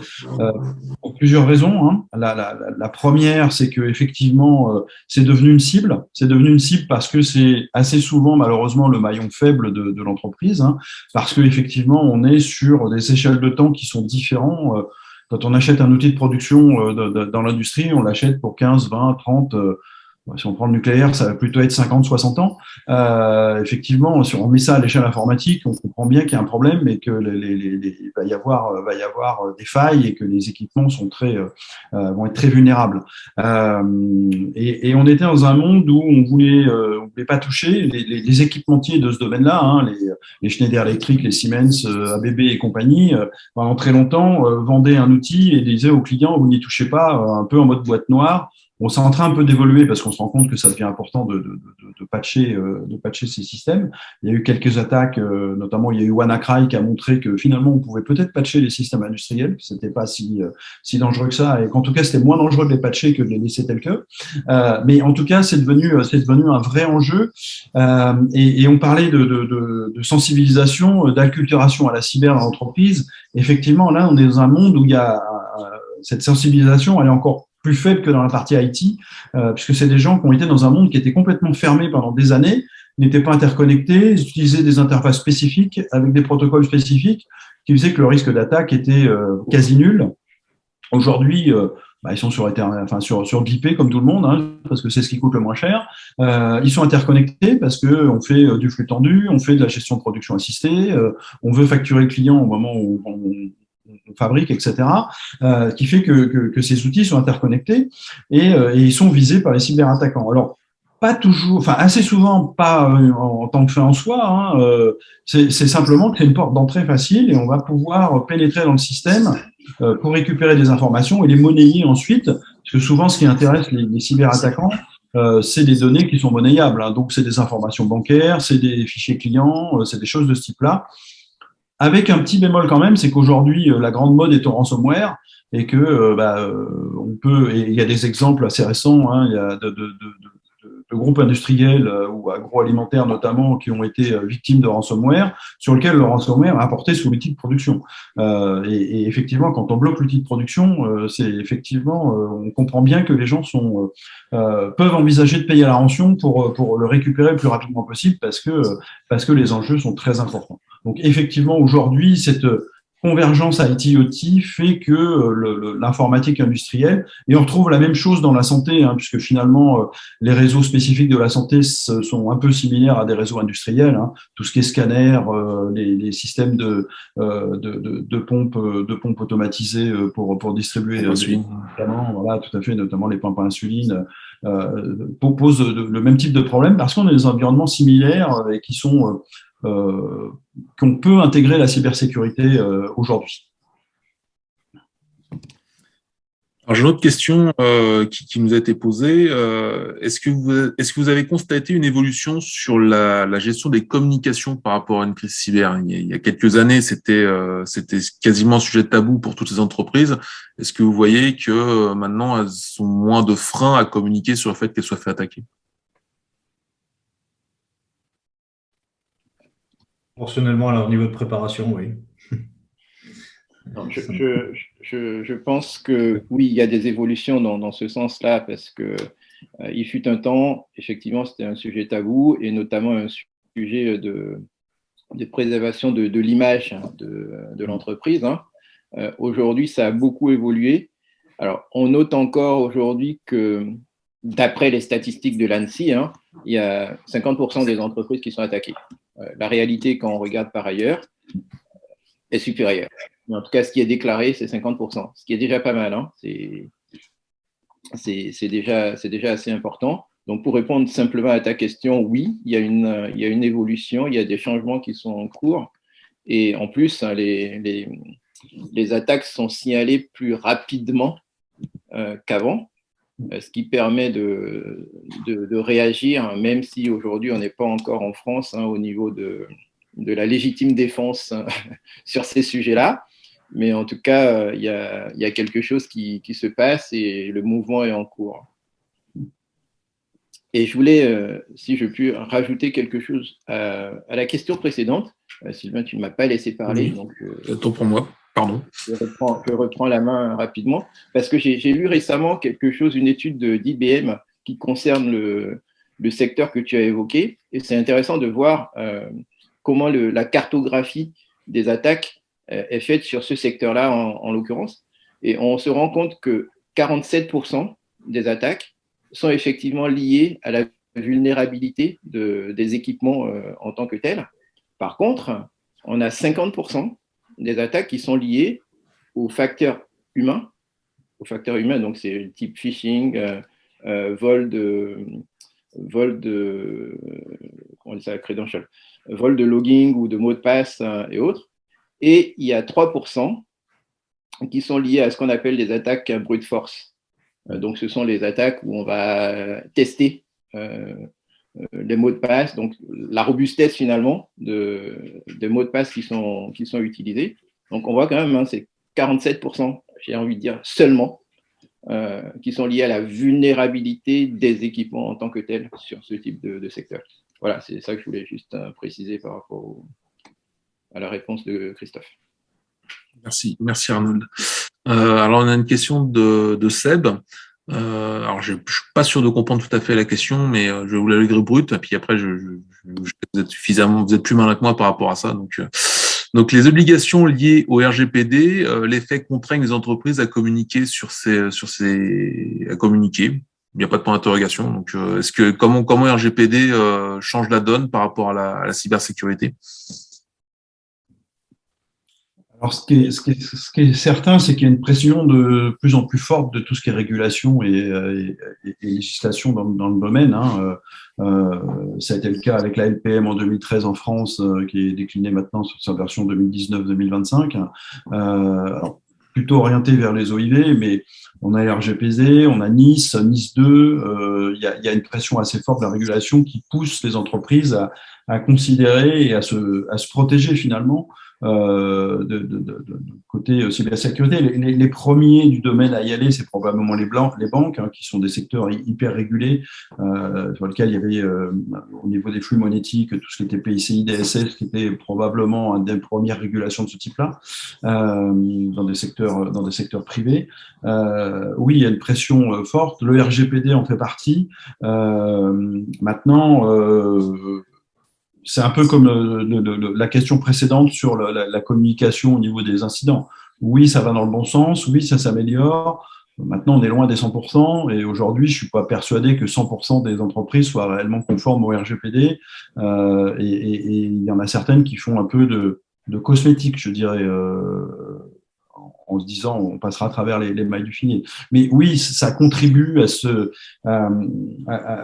pour plusieurs raisons. Hein. La première, c'est que effectivement, c'est devenu une cible. C'est devenu une cible parce que c'est assez souvent malheureusement le maillon faible de l'entreprise, hein, parce que effectivement, on est sur des échelles de temps qui sont différents. Quand on achète un outil de production dans l'industrie, on l'achète pour 15, 20, 30, si on prend le nucléaire, ça va plutôt être 50, 60 ans. Effectivement, si on met ça à l'échelle informatique, on comprend bien qu'il y a un problème et que il va y avoir des failles et que les équipements vont être très vulnérables. Et on était dans un monde où on voulait pas toucher les équipementiers de ce domaine-là, hein, les Schneider Electric, les Siemens, ABB et compagnie, pendant très longtemps, vendaient un outil et disaient aux clients, vous n'y touchez pas, un peu en mode boîte noire. Bon, c'est en train un peu d'évoluer parce qu'on se rend compte que ça devient important de patcher ces systèmes. Il y a eu quelques attaques, notamment il y a eu WannaCry qui a montré que finalement on pouvait peut-être patcher les systèmes industriels, que c'était pas si dangereux que ça, et qu'en tout cas c'était moins dangereux de les patcher que de les laisser tels que. Mais en tout cas c'est devenu un vrai enjeu. Et on parlait de sensibilisation, d'acculturation à la cyber dans l'entreprise. Effectivement, là on est dans un monde où il y a cette sensibilisation, elle est encore plus faible que dans la partie IT, puisque c'est des gens qui ont été dans un monde qui était complètement fermé pendant des années, n'étaient pas interconnectés, ils utilisaient des interfaces spécifiques avec des protocoles spécifiques qui faisaient que le risque d'attaque était quasi nul. Aujourd'hui, ils sont sur BIP comme tout le monde, hein, parce que c'est ce qui coûte le moins cher. Ils sont interconnectés parce que on fait du flux tendu, on fait de la gestion de production assistée, on veut facturer le client au moment où on fabrique, etc., qui fait que ces outils sont interconnectés et ils sont visés par les cyberattaquants. Alors, pas toujours, assez souvent, pas en tant que fait en soi, hein, c'est simplement que c'est une porte d'entrée facile et on va pouvoir pénétrer dans le système pour récupérer des informations et les monnayer ensuite, parce que souvent, ce qui intéresse les cyberattaquants, c'est des données qui sont monnayables, hein, donc c'est des informations bancaires, c'est des fichiers clients, c'est des choses de ce type-là. Avec un petit bémol quand même, c'est qu'aujourd'hui, la grande mode est au ransomware et que on peut, et il y a des exemples assez récents, hein, il y a groupes industriels ou agroalimentaires notamment qui ont été victimes de ransomware, sur lequel le ransomware a apporté sous l'outil de production. Et effectivement, quand on bloque l'outil de production, c'est effectivement, on comprend bien que les gens peuvent envisager de payer à la rançon pour le récupérer le plus rapidement possible parce que les enjeux sont très importants. Donc effectivement, aujourd'hui, cette convergence IT-OT fait que l'informatique industrielle, et on retrouve la même chose dans la santé, hein, puisque finalement, les réseaux spécifiques de la santé sont un peu similaires à des réseaux industriels, hein, tout ce qui est scanner, les systèmes de pompes automatisées pour distribuer des médicaments, voilà, tout à fait, notamment les pompes à insuline, posent le même type de problème parce qu'on a des environnements similaires et qu'on peut intégrer la cybersécurité aujourd'hui. Alors, j'ai une autre question qui nous a été posée. Est-ce que vous avez constaté une évolution sur la gestion des communications par rapport à une crise cyber? Il y a quelques années, c'était quasiment un sujet tabou pour toutes les entreprises. Est-ce que vous voyez que maintenant, elles ont moins de freins à communiquer sur le fait qu'elles soient fait attaquer? Proportionnellement à leur niveau de préparation, oui. Non, je pense que oui, il y a des évolutions dans ce sens-là, parce que il fut un temps, effectivement, c'était un sujet tabou, et notamment un sujet de préservation de l'image de l'entreprise. Hein. Aujourd'hui, ça a beaucoup évolué. Alors, on note encore aujourd'hui que, d'après les statistiques de l'ANSSI, hein, il y a 50% des entreprises qui sont attaquées. La réalité, quand on regarde par ailleurs, est supérieure. Mais en tout cas, ce qui est déclaré, c'est 50%, ce qui est déjà pas mal. Hein. C'est déjà assez important. Donc, pour répondre simplement à ta question, oui, il y a une évolution, il y a des changements qui sont en cours. Et en plus, hein, les attaques sont signalées plus rapidement qu'avant, ce qui permet de réagir, même si aujourd'hui, on n'est pas encore en France hein, au niveau de la légitime défense sur ces sujets-là. Mais en tout cas, il y a quelque chose qui se passe et le mouvement est en cours. Et je voulais, si je puis, rajouter quelque chose à la question précédente. Sylvain, tu ne m'as pas laissé parler. Oui. Donc, Attends pour moi, pardon. Je reprends la main rapidement, parce que j'ai lu récemment une étude d'IBM qui concerne le secteur que tu as évoqué. Et c'est intéressant de voir comment la cartographie des attaques est faite sur ce secteur-là, en l'occurrence. Et on se rend compte que 47% des attaques sont effectivement liées à la vulnérabilité des équipements en tant que tels. Par contre, on a 50% des attaques qui sont liées aux facteurs humains. Donc c'est le type phishing, vol de credential, vol de logging ou de mots de passe et autres. Et il y a 3% qui sont liés à ce qu'on appelle des attaques brute force. Donc, ce sont les attaques où on va tester les mots de passe, donc la robustesse finalement des mots de passe qui sont utilisés. Donc, on voit quand même, hein, c'est 47%, j'ai envie de dire seulement, qui sont liés à la vulnérabilité des équipements en tant que tels sur ce type de secteur. Voilà, c'est ça que je voulais juste préciser par rapport à la réponse de Christophe. Merci Arnold. Alors, on a une question de Seb. Alors, je ne suis pas sûr de comprendre tout à fait la question, mais je vais vous la lire brute. Et puis après, vous êtes plus malin que moi par rapport à ça. Donc les obligations liées au RGPD, les faits contraignent les entreprises à communiquer à communiquer. Il n'y a pas de point d'interrogation. Donc, comment RGPD change la donne par rapport à la cybersécurité? Alors, ce qui est certain, c'est qu'il y a une pression de plus en plus forte de tout ce qui est régulation et législation dans le domaine. Hein. Ça a été le cas avec la LPM en 2013 en France, qui est déclinée maintenant sur sa version 2019-2025. Alors, plutôt orienté vers les OIV, mais on a RGPD, on a NIS 2. Il y a une pression assez forte de la régulation qui pousse les entreprises à considérer et à se protéger finalement côté cybersécurité. Les premiers du domaine à y aller, c'est probablement les banques, hein, qui sont des secteurs hyper régulés, sur lesquels il y avait au niveau des flux monétiques tout ce qui était PCI DSS, qui était probablement une des premières régulations de ce type-là, dans des secteurs privés. Oui, il y a une pression forte. Le RGPD en fait partie. Maintenant, c'est un peu comme la question précédente sur la communication au niveau des incidents. Oui, ça va dans le bon sens. Oui, ça s'améliore. Maintenant, on est loin des 100%, et aujourd'hui, je suis pas persuadé que 100% des entreprises soient réellement conformes au RGPD. Et il y en a certaines qui font un peu de cosmétique, je dirais, en se disant on passera à travers les mailles du filet. Mais oui, ça contribue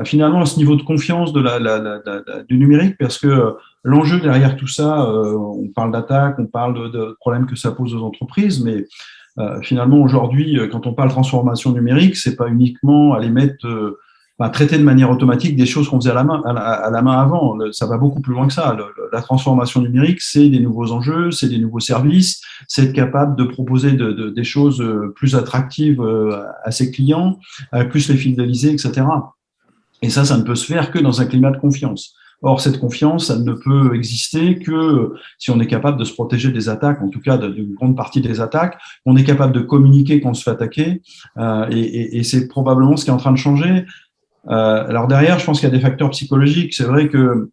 finalement à ce niveau de confiance du numérique, parce que l'enjeu derrière tout ça, on parle d'attaque, on parle de problèmes que ça pose aux entreprises, mais finalement aujourd'hui, quand on parle transformation numérique, c'est pas uniquement aller mettre traiter de manière automatique des choses qu'on faisait à la main avant. Ça va beaucoup plus loin que ça. La transformation numérique, c'est des nouveaux enjeux, c'est des nouveaux services, c'est être capable de proposer des choses plus attractives à ses clients, plus les fidéliser, etc. Et ça ne peut se faire que dans un climat de confiance. Or, cette confiance, elle ne peut exister que si on est capable de se protéger des attaques, en tout cas d'une grande partie des attaques, on est capable de communiquer quand on se fait attaquer, et c'est probablement ce qui est en train de changer. Alors derrière, je pense qu'il y a des facteurs psychologiques. C'est vrai que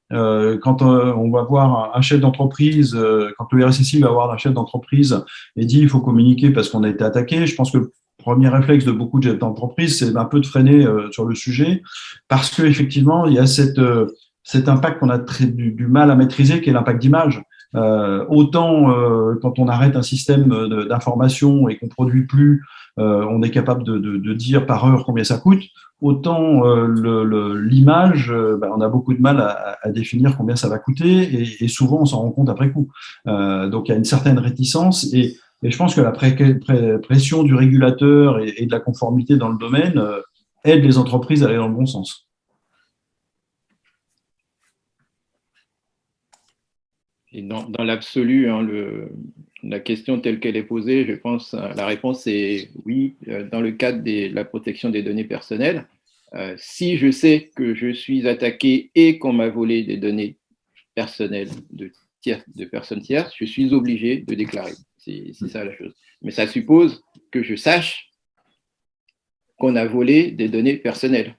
quand on va voir un chef d'entreprise, quand le RSSI va voir un chef d'entreprise et dit il faut communiquer parce qu'on a été attaqué, je pense que le premier réflexe de beaucoup de chefs d'entreprise, c'est un peu de freiner sur le sujet, parce que effectivement, il y a cet impact qu'on a du mal à maîtriser, qui est l'impact d'image. Autant quand on arrête un système d'information et qu'on produit plus, on est capable de dire par heure combien ça coûte. Autant l'image, on a beaucoup de mal à définir combien ça va coûter, et souvent on s'en rend compte après coup. Donc il y a une certaine réticence, et je pense que la pression du régulateur et de la conformité dans le domaine aide les entreprises à aller dans le bon sens. Et dans l'absolu, hein, la question telle qu'elle est posée, je pense la réponse est oui, dans le cadre de la protection des données personnelles. Si je sais que je suis attaqué et qu'on m'a volé des données personnelles de personnes tierces, je suis obligé de déclarer. C'est ça la chose. Mais ça suppose que je sache qu'on a volé des données personnelles.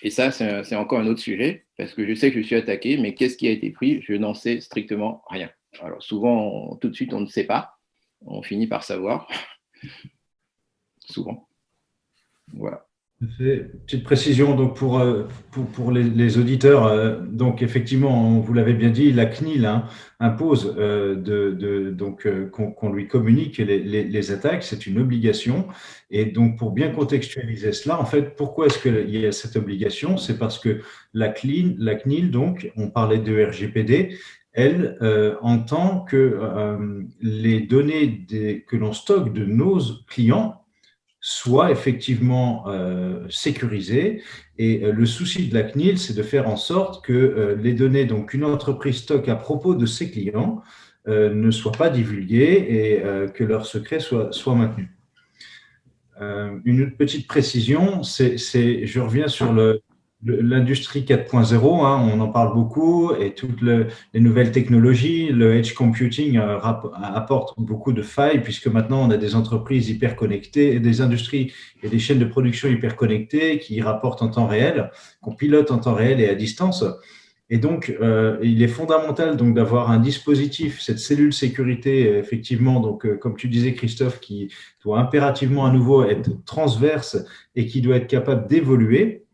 Et ça, c'est encore un autre sujet, parce que je sais que je suis attaqué, mais qu'est-ce qui a été pris? Je n'en sais strictement rien. Alors souvent, tout de suite, on ne sait pas. On finit par savoir. Souvent. Voilà. Petite précision donc pour les auditeurs, donc effectivement, vous l'avez bien dit, la CNIL impose qu'on lui communique les attaques, c'est une obligation. Et donc pour bien contextualiser cela, en fait, pourquoi est-ce qu'il y a cette obligation? C'est parce que la CNIL, donc, on parlait de RGPD, elle entend que les données que l'on stocke de nos clients soit effectivement sécurisé. Et le souci de la CNIL, c'est de faire en sorte que les données qu'une entreprise stocke à propos de ses clients ne soient pas divulguées, et que leurs secrets soient maintenus. Une autre petite précision, je reviens sur l'industrie 4.0, on en parle beaucoup, et toutes les nouvelles technologies. Le edge computing apporte beaucoup de failles, puisque maintenant on a des entreprises hyper connectées, des industries et des chaînes de production hyper connectées qui rapportent en temps réel, qu'on pilote en temps réel et à distance. Et donc, il est fondamental d'avoir un dispositif, cette cellule sécurité, effectivement, comme tu disais, Christophe, qui doit impérativement à nouveau être transverse et qui doit être capable d'évoluer,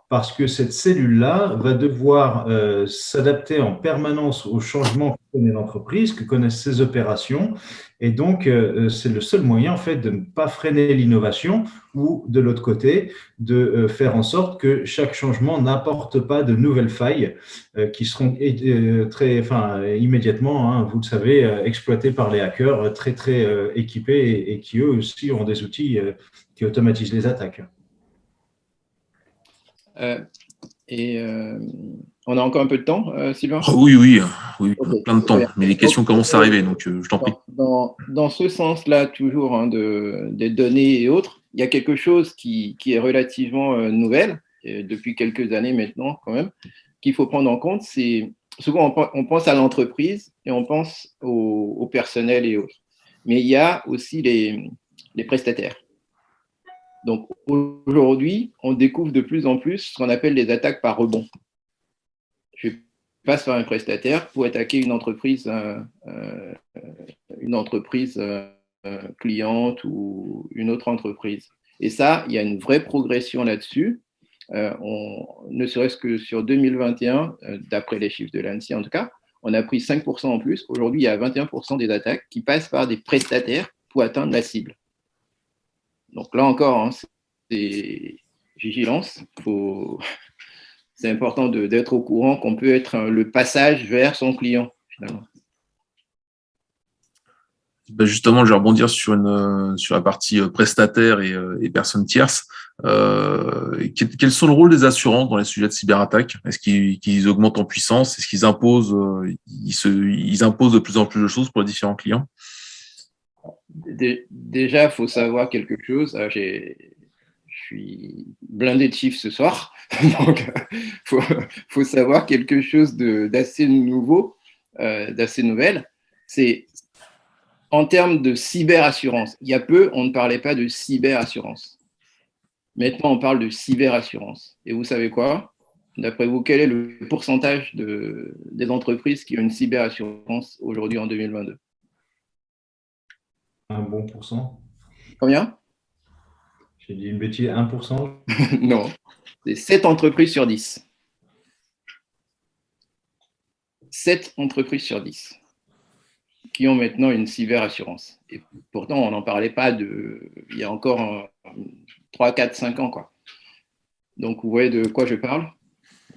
parce que cette cellule-là va devoir s'adapter en permanence aux changements que connaît l'entreprise, que connaissent ses opérations. Et donc, c'est le seul moyen, en fait, de ne pas freiner l'innovation, ou, de l'autre côté, de faire en sorte que chaque changement n'apporte pas de nouvelles failles qui seront immédiatement, vous le savez, exploitées par les hackers très, très équipés, et qui, eux aussi, ont des outils qui automatisent les attaques. Et on a encore un peu de temps, Sylvain? Oh, oui, oui, oui, Okay. plein de temps. Mais les questions commencent à arriver, donc je t'en prie. Dans ce sens-là, toujours hein, des données et autres, il y a quelque chose qui est relativement nouvelle, depuis quelques années maintenant quand même, qu'il faut prendre en compte. C'est souvent on pense à l'entreprise et on pense au personnel et autres. Mais il y a aussi les prestataires. Donc aujourd'hui, on découvre de plus en plus ce qu'on appelle les attaques par rebond. Je passe par un prestataire pour attaquer une entreprise cliente ou une autre entreprise. Et ça, il y a une vraie progression là-dessus. Ne serait-ce que sur 2021, d'après les chiffres de l'ANSSI en tout cas, on a pris 5% en plus. Aujourd'hui, il y a 21% des attaques qui passent par des prestataires pour atteindre la cible. Donc là encore, hein, c'est vigilance. C'est important d'être au courant qu'on peut être le passage vers son client, finalement. Ben justement, je vais rebondir sur la partie prestataire et personnes tierces. Quels sont le rôle des assurances dans les sujets de cyberattaque? Est-ce qu'ils augmentent en puissance? Est-ce qu'ils imposent, ils imposent de plus en plus de choses pour les différents clients? Déjà, il faut savoir quelque chose. Je suis blindé de chiffres ce soir, donc faut savoir quelque chose d'assez nouveau, d'assez nouvelle. C'est en termes de cyberassurance. Il y a peu, on ne parlait pas de cyberassurance. Maintenant, on parle de cyberassurance. Et vous savez quoi? D'après vous, quel est le pourcentage des entreprises qui ont une cyberassurance aujourd'hui en 2022? Un bon pourcent. Combien? J'ai dit une bêtise, 1%? Non, c'est 7 entreprises sur 10. 7 entreprises sur 10 qui ont maintenant une cyberassurance. Et pourtant, on n'en parlait pas il y a encore 3, 4, 5 ans, quoi. Donc, vous voyez de quoi je parle?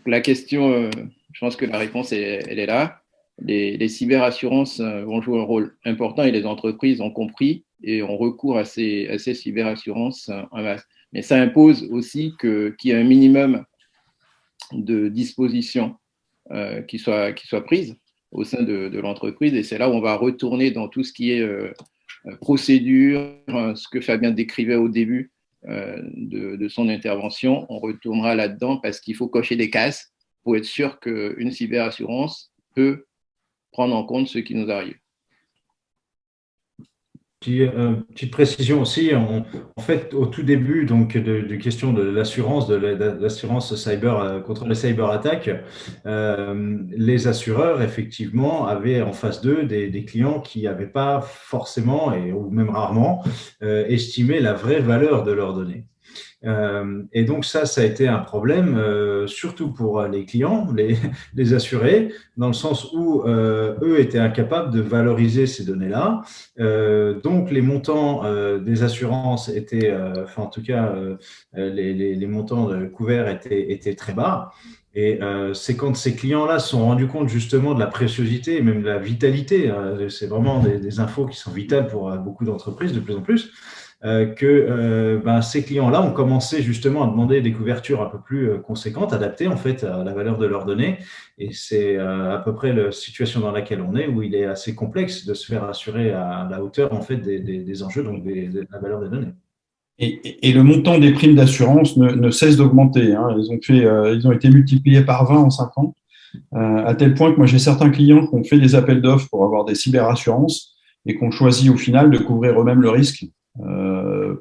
La question, je pense que la réponse, elle est là. Les cyberassurances vont jouer un rôle important et les entreprises ont compris et ont recours à ces cyberassurances en masse. Mais ça impose aussi qu'il y ait un minimum de dispositions qui soient prises au sein de l'entreprise. Et c'est là où on va retourner dans tout ce qui est procédure, ce que Fabien décrivait au début de son intervention. On retournera là-dedans parce qu'il faut cocher des cases pour être sûr qu'une cyberassurance peut prendre en compte ce qui nous arrive. Petite précision aussi, en fait, au tout début donc, de question de l'assurance, de l'assurance cyber contre les cyberattaques, les assureurs, effectivement, avaient en face d'eux des clients qui n'avaient pas forcément, ou même rarement, estimé la vraie valeur de leurs données. Et donc ça a été un problème, surtout pour les clients, les assurés, dans le sens où eux étaient incapables de valoriser ces données-là. Donc les montants des assurances étaient, enfin en tout cas les montants couverts étaient très bas. Et c'est quand ces clients-là se sont rendus compte justement de la préciosité et même de la vitalité, c'est vraiment des infos qui sont vitales pour beaucoup d'entreprises de plus en plus, que ces clients-là ont commencé justement à demander des couvertures un peu plus conséquentes, adaptées en fait à la valeur de leurs données. Et c'est à peu près la situation dans laquelle on est, où il est assez complexe de se faire assurer à la hauteur en fait des enjeux, donc de la valeur des données. Et le montant des primes d'assurance ne cesse d'augmenter. Hein. Ils ont été multipliés par 20 en 5 ans, à tel point que moi j'ai certains clients qui ont fait des appels d'offres pour avoir des cyberassurances et qui ont choisi au final de couvrir eux-mêmes le risque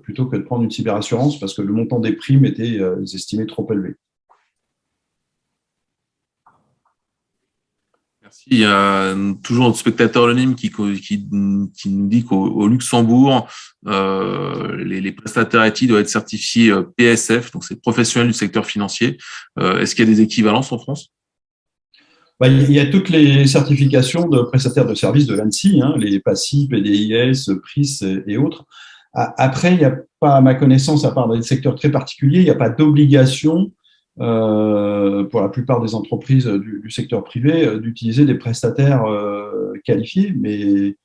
plutôt que de prendre une cyberassurance parce que le montant des primes était estimé trop élevé. Merci. Il y a toujours notre spectateur anonyme qui nous dit qu'au Luxembourg, les prestataires IT doivent être certifiés PSF, donc c'est professionnels du secteur financier. Est-ce qu'il y a des équivalences en France? Il y a toutes les certifications de prestataires de services de l'ANSSI, hein, les PASI, PDIS, PRIS et autres. Après, il n'y a pas, à ma connaissance, à part dans des secteurs très particuliers, il n'y a pas d'obligation pour la plupart des entreprises du secteur privé d'utiliser des prestataires qualifiés, mais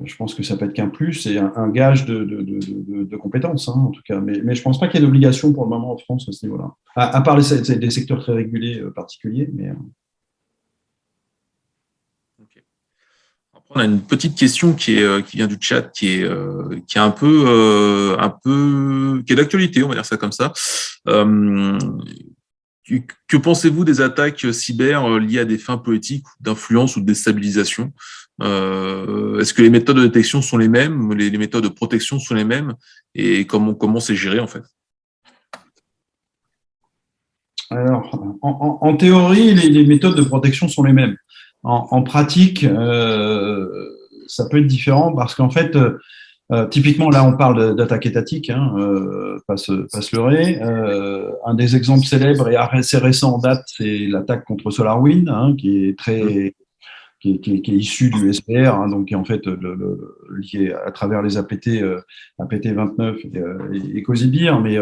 je pense que ça peut être qu'un plus et un gage de compétences, en tout cas. Mais je pense pas qu'il y ait d'obligation pour le moment en France à ce niveau-là. À part des secteurs très régulés particuliers, mais. On a une petite question qui vient du chat, qui est un peu, qui est d'actualité, on va dire ça comme ça. Que pensez-vous des attaques cyber liées à des fins politiques, d'influence ou de déstabilisation? Est-ce que les méthodes de détection sont les mêmes, les méthodes de protection sont les mêmes, et comment c'est géré en fait? Alors, en théorie, les méthodes de protection sont les mêmes. En pratique, ça peut être différent parce qu'en fait, typiquement, là, on parle d'attaque étatique, pas se leurrer. Un des exemples célèbres et assez récents en date, c'est l'attaque contre SolarWinds, qui est qui est issu du SPR, donc qui est en fait lié à travers les APT 29 et COSIBIR, mais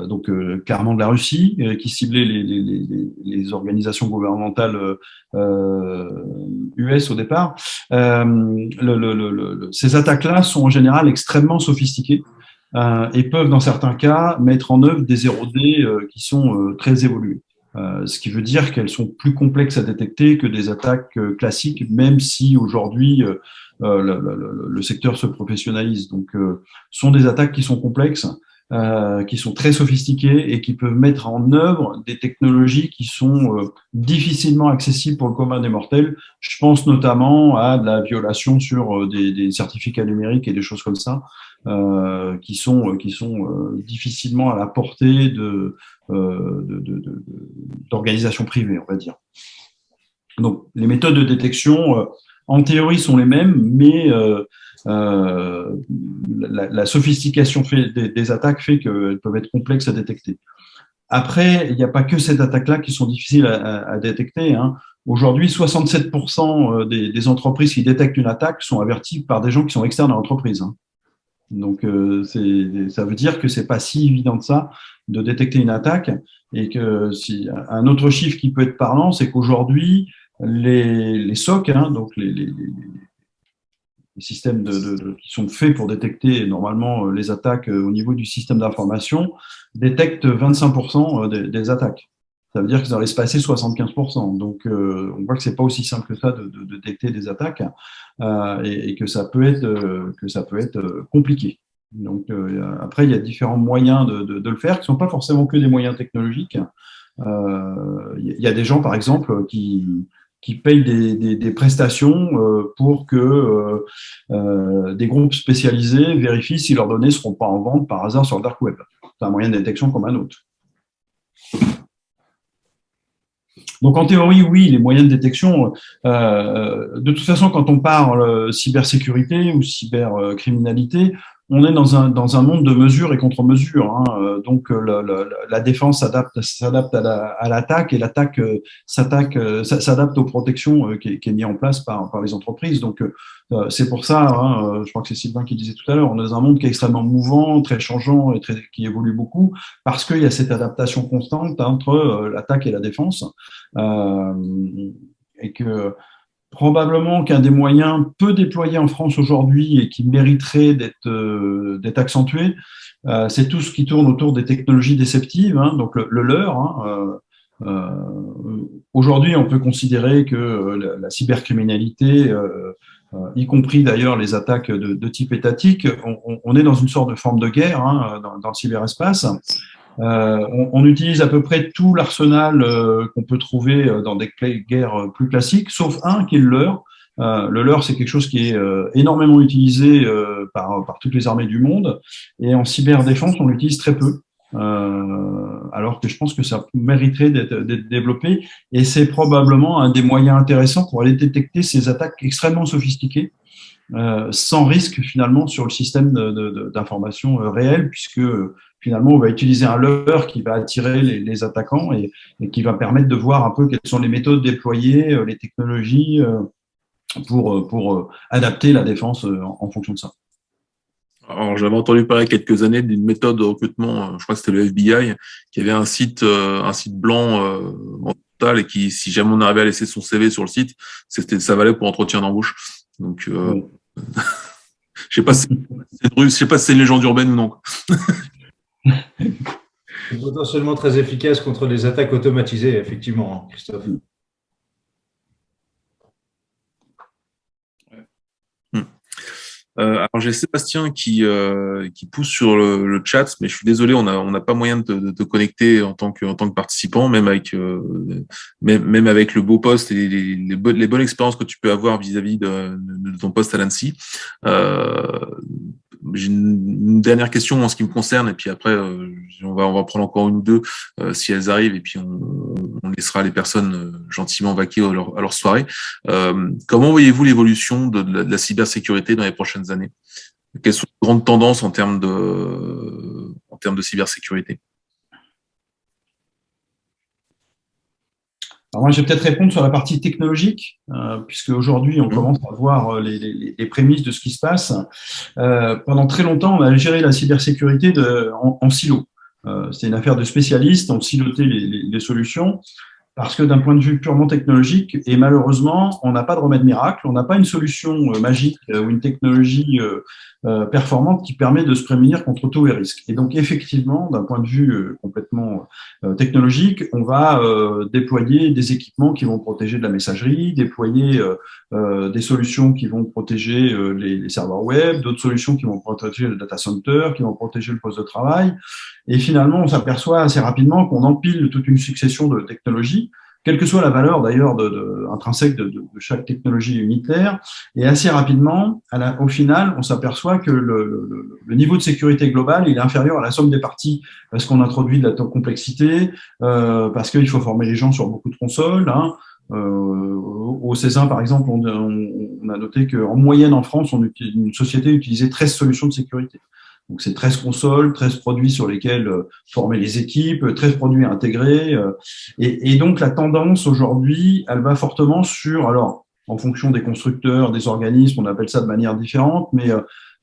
donc clairement de la Russie, qui ciblait les organisations gouvernementales US au départ. Ces attaques-là sont en général extrêmement sophistiquées et peuvent, dans certains cas, mettre en œuvre des 0D qui sont très évolués. Ce qui veut dire qu'elles sont plus complexes à détecter que des attaques classiques, même si aujourd'hui le secteur se professionnalise. Donc, sont des attaques qui sont complexes, qui sont très sophistiquées et qui peuvent mettre en œuvre des technologies qui sont difficilement accessibles pour le commun des mortels. Je pense notamment à de la violation sur des certificats numériques et des choses comme ça, qui sont difficilement à la portée d'organisations privées, on va dire. Donc, les méthodes de détection, en théorie, sont les mêmes, mais la sophistication des attaques fait qu'elles peuvent être complexes à détecter. Après, il n'y a pas que ces attaques-là qui sont difficiles à détecter. Aujourd'hui, 67% des entreprises qui détectent une attaque sont averties par des gens qui sont externes à l'entreprise. Donc, ça veut dire que c'est pas si évident de ça de détecter une attaque, et que un autre chiffre qui peut être parlant, c'est qu'aujourd'hui les SOC, donc les systèmes qui sont faits pour détecter normalement les attaques au niveau du système d'information, détectent 25% des attaques. Ça veut dire qu'ils en laissent passer 75%. Donc, on voit que c'est pas aussi simple que ça de détecter des attaques et que ça peut être compliqué. Donc, après, il y a différents moyens de le faire, qui ne sont pas forcément que des moyens technologiques. Il y a des gens, par exemple, qui payent des prestations pour que des groupes spécialisés vérifient si leurs données ne seront pas en vente par hasard sur le dark web. C'est un moyen de détection comme un autre. Donc, en théorie, oui, les moyens de détection, de toute façon, quand on parle cybersécurité ou cybercriminalité, on est dans un monde de mesures et contre-mesures. Donc, la défense s'adapte à l'attaque, et l'attaque s'adapte aux protections qui est mis en place par les entreprises. Donc, c'est pour ça, je crois que c'est Sylvain qui disait tout à l'heure, on est dans un monde qui est extrêmement mouvant, très changeant et qui évolue beaucoup, parce qu'il y a cette adaptation constante entre l'attaque et la défense, et que probablement qu'un des moyens peu déployés en France aujourd'hui et qui mériterait d'être accentué, c'est tout ce qui tourne autour des technologies déceptives, donc le leurre. Aujourd'hui, on peut considérer que la cybercriminalité, y compris d'ailleurs les attaques de type étatique, on est dans une sorte de forme de guerre dans le cyberespace. On utilise à peu près tout l'arsenal qu'on peut trouver dans des guerres plus classiques, sauf un qui est le leurre. Le leurre, c'est quelque chose qui est énormément utilisé par toutes les armées du monde, et en cyberdéfense, on l'utilise très peu. Alors que je pense que ça mériterait d'être développé, et c'est probablement un des moyens intéressants pour aller détecter ces attaques extrêmement sophistiquées, sans risque finalement sur le système d'information réel, puisque finalement on va utiliser un leurre qui va attirer les attaquants et qui va permettre de voir un peu quelles sont les méthodes déployées, les technologies pour adapter la défense en fonction de ça. Alors, j'avais entendu parler il y a quelques années d'une méthode de recrutement, je crois que c'était le FBI, qui avait un site blanc en total, et qui, si jamais on arrivait à laisser son CV sur le site, ça valait pour entretien d'embauche. Donc, Oui. je sais pas si je sais pas si c'est une légende urbaine ou non. C'est potentiellement très efficace contre les attaques automatisées, effectivement, Christophe. Alors j'ai Sébastien qui pousse sur le chat, mais je suis désolé, on n'a pas moyen de te connecter en tant que participant, même avec même avec le beau poste et les bonnes expériences que tu peux avoir vis-à-vis de ton poste à l'ANSSI. J'ai une dernière question en ce qui me concerne, et puis après on va prendre encore une ou deux si elles arrivent, et puis on laissera les personnes gentiment vaquer à leur soirée. Comment voyez-vous l'évolution de la cybersécurité dans les prochaines années? Quelles sont les grandes tendances en termes de cybersécurité? Alors moi, je vais peut-être répondre sur la partie technologique, puisque aujourd'hui, on commence à voir les prémices de ce qui se passe. Pendant très longtemps, on a géré la cybersécurité en silo. C'était une affaire de spécialistes, on silotait les solutions. Parce que d'un point de vue purement technologique, et malheureusement, on n'a pas de remède miracle, on n'a pas une solution magique ou une technologie performante qui permet de se prémunir contre tous les risques. Et donc, effectivement, d'un point de vue complètement technologique, on va déployer des équipements qui vont protéger de la messagerie, déployer des solutions qui vont protéger les serveurs web, d'autres solutions qui vont protéger le data center, qui vont protéger le poste de travail. Et finalement, on s'aperçoit assez rapidement qu'on empile toute une succession de technologies, quelle que soit la valeur d'ailleurs intrinsèque de chaque technologie unitaire. Et assez rapidement, au final, on s'aperçoit que le niveau de sécurité global il est inférieur à la somme des parties, parce qu'on introduit de la complexité, parce qu'il faut former les gens sur beaucoup de consoles. Hein. Au CESA, par exemple, on a noté qu'en moyenne en France, une société utilisait 13 solutions de sécurité. Donc, c'est 13 consoles, 13 produits sur lesquels former les équipes, 13 produits à intégrer. Et donc, la tendance aujourd'hui, elle va fortement alors, en fonction des constructeurs, des organismes, on appelle ça de manière différente, mais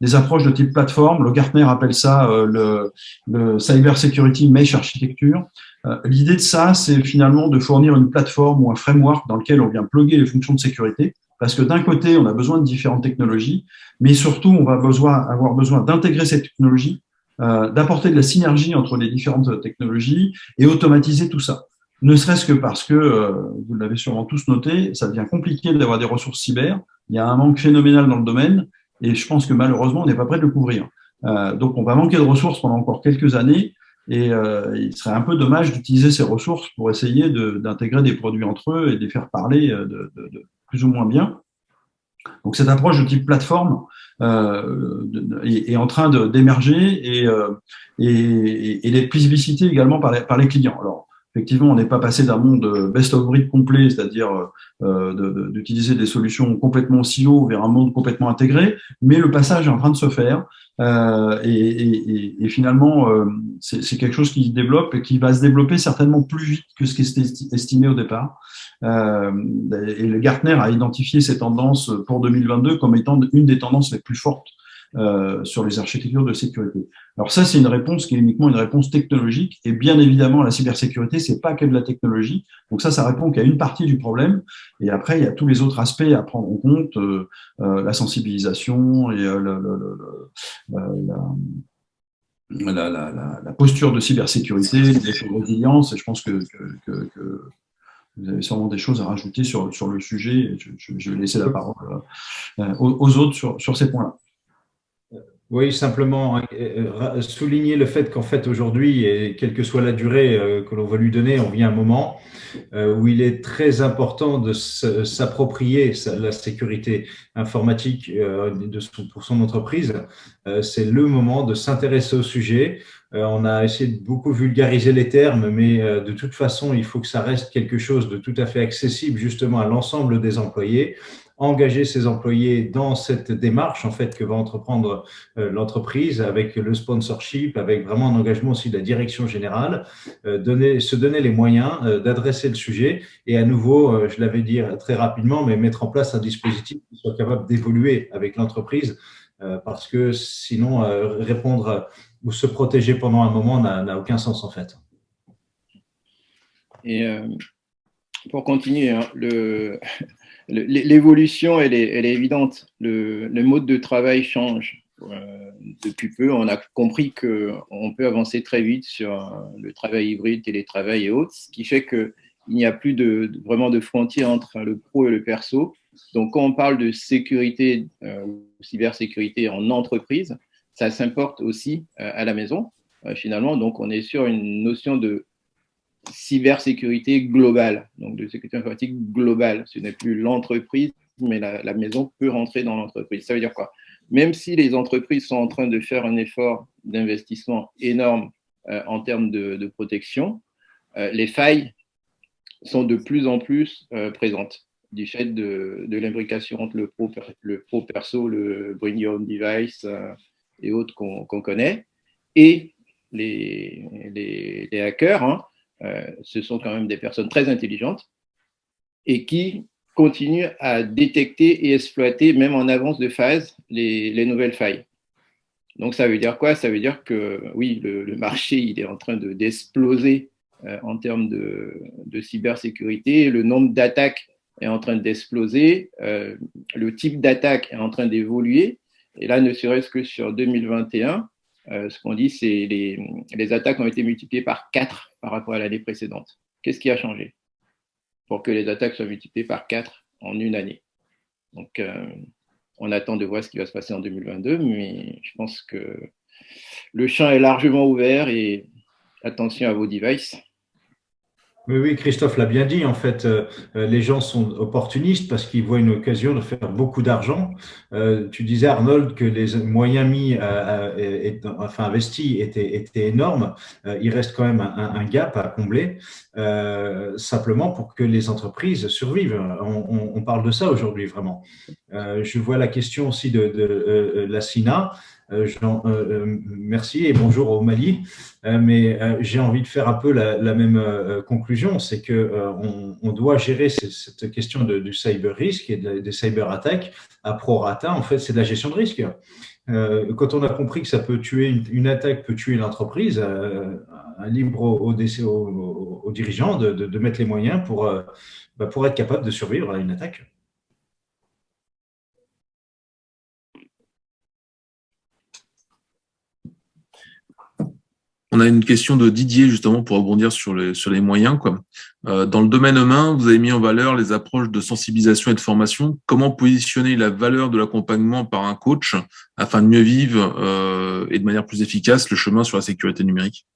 des approches de type plateforme. Le Gartner appelle ça le Cyber Security Mesh Architecture. L'idée de ça, c'est finalement de fournir une plateforme ou un framework dans lequel on vient plugger les fonctions de sécurité. Parce que d'un côté, on a besoin de différentes technologies, mais surtout, on va avoir besoin d'intégrer ces technologies, d'apporter de la synergie entre les différentes technologies et automatiser tout ça. Ne serait-ce que parce que, vous l'avez sûrement tous noté, ça devient compliqué d'avoir des ressources cyber. Il y a un manque phénoménal dans le domaine et je pense que malheureusement, on n'est pas prêt de le couvrir. Donc, on va manquer de ressources pendant encore quelques années. Et il serait un peu dommage d'utiliser ces ressources pour essayer d'intégrer des produits entre eux et de les faire parler de plus ou moins bien. Donc cette approche de type plateforme est en train d'émerger et d'être plébiscitée également par les clients. Alors effectivement, on n'est pas passé d'un monde best of breed complet, c'est-à-dire d'utiliser des solutions complètement silo vers un monde complètement intégré, mais le passage est en train de se faire. Et finalement, c'est quelque chose qui se développe et qui va se développer certainement plus vite que ce qui était estimé au départ. Et le Gartner a identifié ces tendances pour 2022 comme étant une des tendances les plus fortes sur les architectures de sécurité. Alors ça, c'est une réponse qui est uniquement une réponse technologique. Et bien évidemment, la cybersécurité, c'est pas que de la technologie. Donc ça répond qu'à une partie du problème. Et après, il y a tous les autres aspects à prendre en compte, la sensibilisation et la posture de cybersécurité, les résilience. Et je pense que vous avez sûrement des choses à rajouter sur le sujet. Je vais laisser la parole aux autres sur ces points-là. Oui, simplement souligner le fait qu'en fait aujourd'hui, et quelle que soit la durée que l'on va lui donner, on vit un moment où il est très important de s'approprier la sécurité informatique pour son entreprise. C'est le moment de s'intéresser au sujet. On a essayé de beaucoup vulgariser les termes, mais de toute façon, il faut que ça reste quelque chose de tout à fait accessible justement à l'ensemble des employés. Engager ses employés dans cette démarche en fait que va entreprendre l'entreprise avec le sponsorship, avec vraiment un engagement aussi de la direction générale, se donner les moyens d'adresser le sujet et à nouveau, je l'avais dit très rapidement, mais mettre en place un dispositif qui soit capable d'évoluer avec l'entreprise parce que sinon répondre ou se protéger pendant un moment n'a aucun sens en fait. Et pour continuer, hein, l'évolution, elle est évidente. Le mode de travail change. Depuis peu, on a compris qu'on peut avancer très vite sur le travail hybride, télétravail et autres, ce qui fait qu'il n'y a plus vraiment de frontières entre le pro et le perso. Donc, quand on parle de sécurité ou cybersécurité en entreprise, ça s'importe aussi à la maison, finalement. Donc, on est sur une notion de cybersécurité globale, donc de sécurité informatique globale. Ce n'est plus l'entreprise, mais la maison peut rentrer dans l'entreprise. Ça veut dire quoi? Même si les entreprises sont en train de faire un effort d'investissement énorme en termes de protection, les failles sont de plus en plus présentes du fait de l'imbrication entre le pro perso, le bring your own device et autres qu'on connaît, et les hackers, hein, ce sont quand même des personnes très intelligentes et qui continuent à détecter et exploiter, même en avance de phase, les nouvelles failles. Donc, ça veut dire quoi? Ça veut dire que, oui, le marché, il est en train d'exploser en termes de cybersécurité. Le nombre d'attaques est en train d'exploser. Le type d'attaque est en train d'évoluer. Et là, ne serait-ce que sur 2021, ce qu'on dit, c'est les attaques ont été multipliées par 4 par rapport à l'année précédente. Qu'est-ce qui a changé pour que les attaques soient multipliées par 4 en une année? Donc, on attend de voir ce qui va se passer en 2022, mais je pense que le champ est largement ouvert et attention à vos devices. Oui, Christophe l'a bien dit. En fait, les gens sont opportunistes parce qu'ils voient une occasion de faire beaucoup d'argent. Tu disais, Arnold, que les moyens investis étaient énormes. Il reste quand même un gap à combler, simplement pour que les entreprises survivent. On parle de ça aujourd'hui, vraiment. Je vois la question aussi de la SINA. Merci et bonjour au Mali. Mais j'ai envie de faire un peu la même conclusion, c'est que on doit gérer cette question du cyber risque et des cyber attaques à prorata. En fait, c'est de la gestion de risque. Quand on a compris que ça peut tuer une attaque peut tuer l'entreprise, libre aux dirigeants de mettre les moyens pour être capable de survivre à une attaque. On a une question de Didier, justement, pour rebondir sur les moyens, quoi. Dans le domaine humain, vous avez mis en valeur les approches de sensibilisation et de formation. Comment positionner la valeur de l'accompagnement par un coach afin de mieux vivre et de manière plus efficace le chemin sur la sécurité numérique?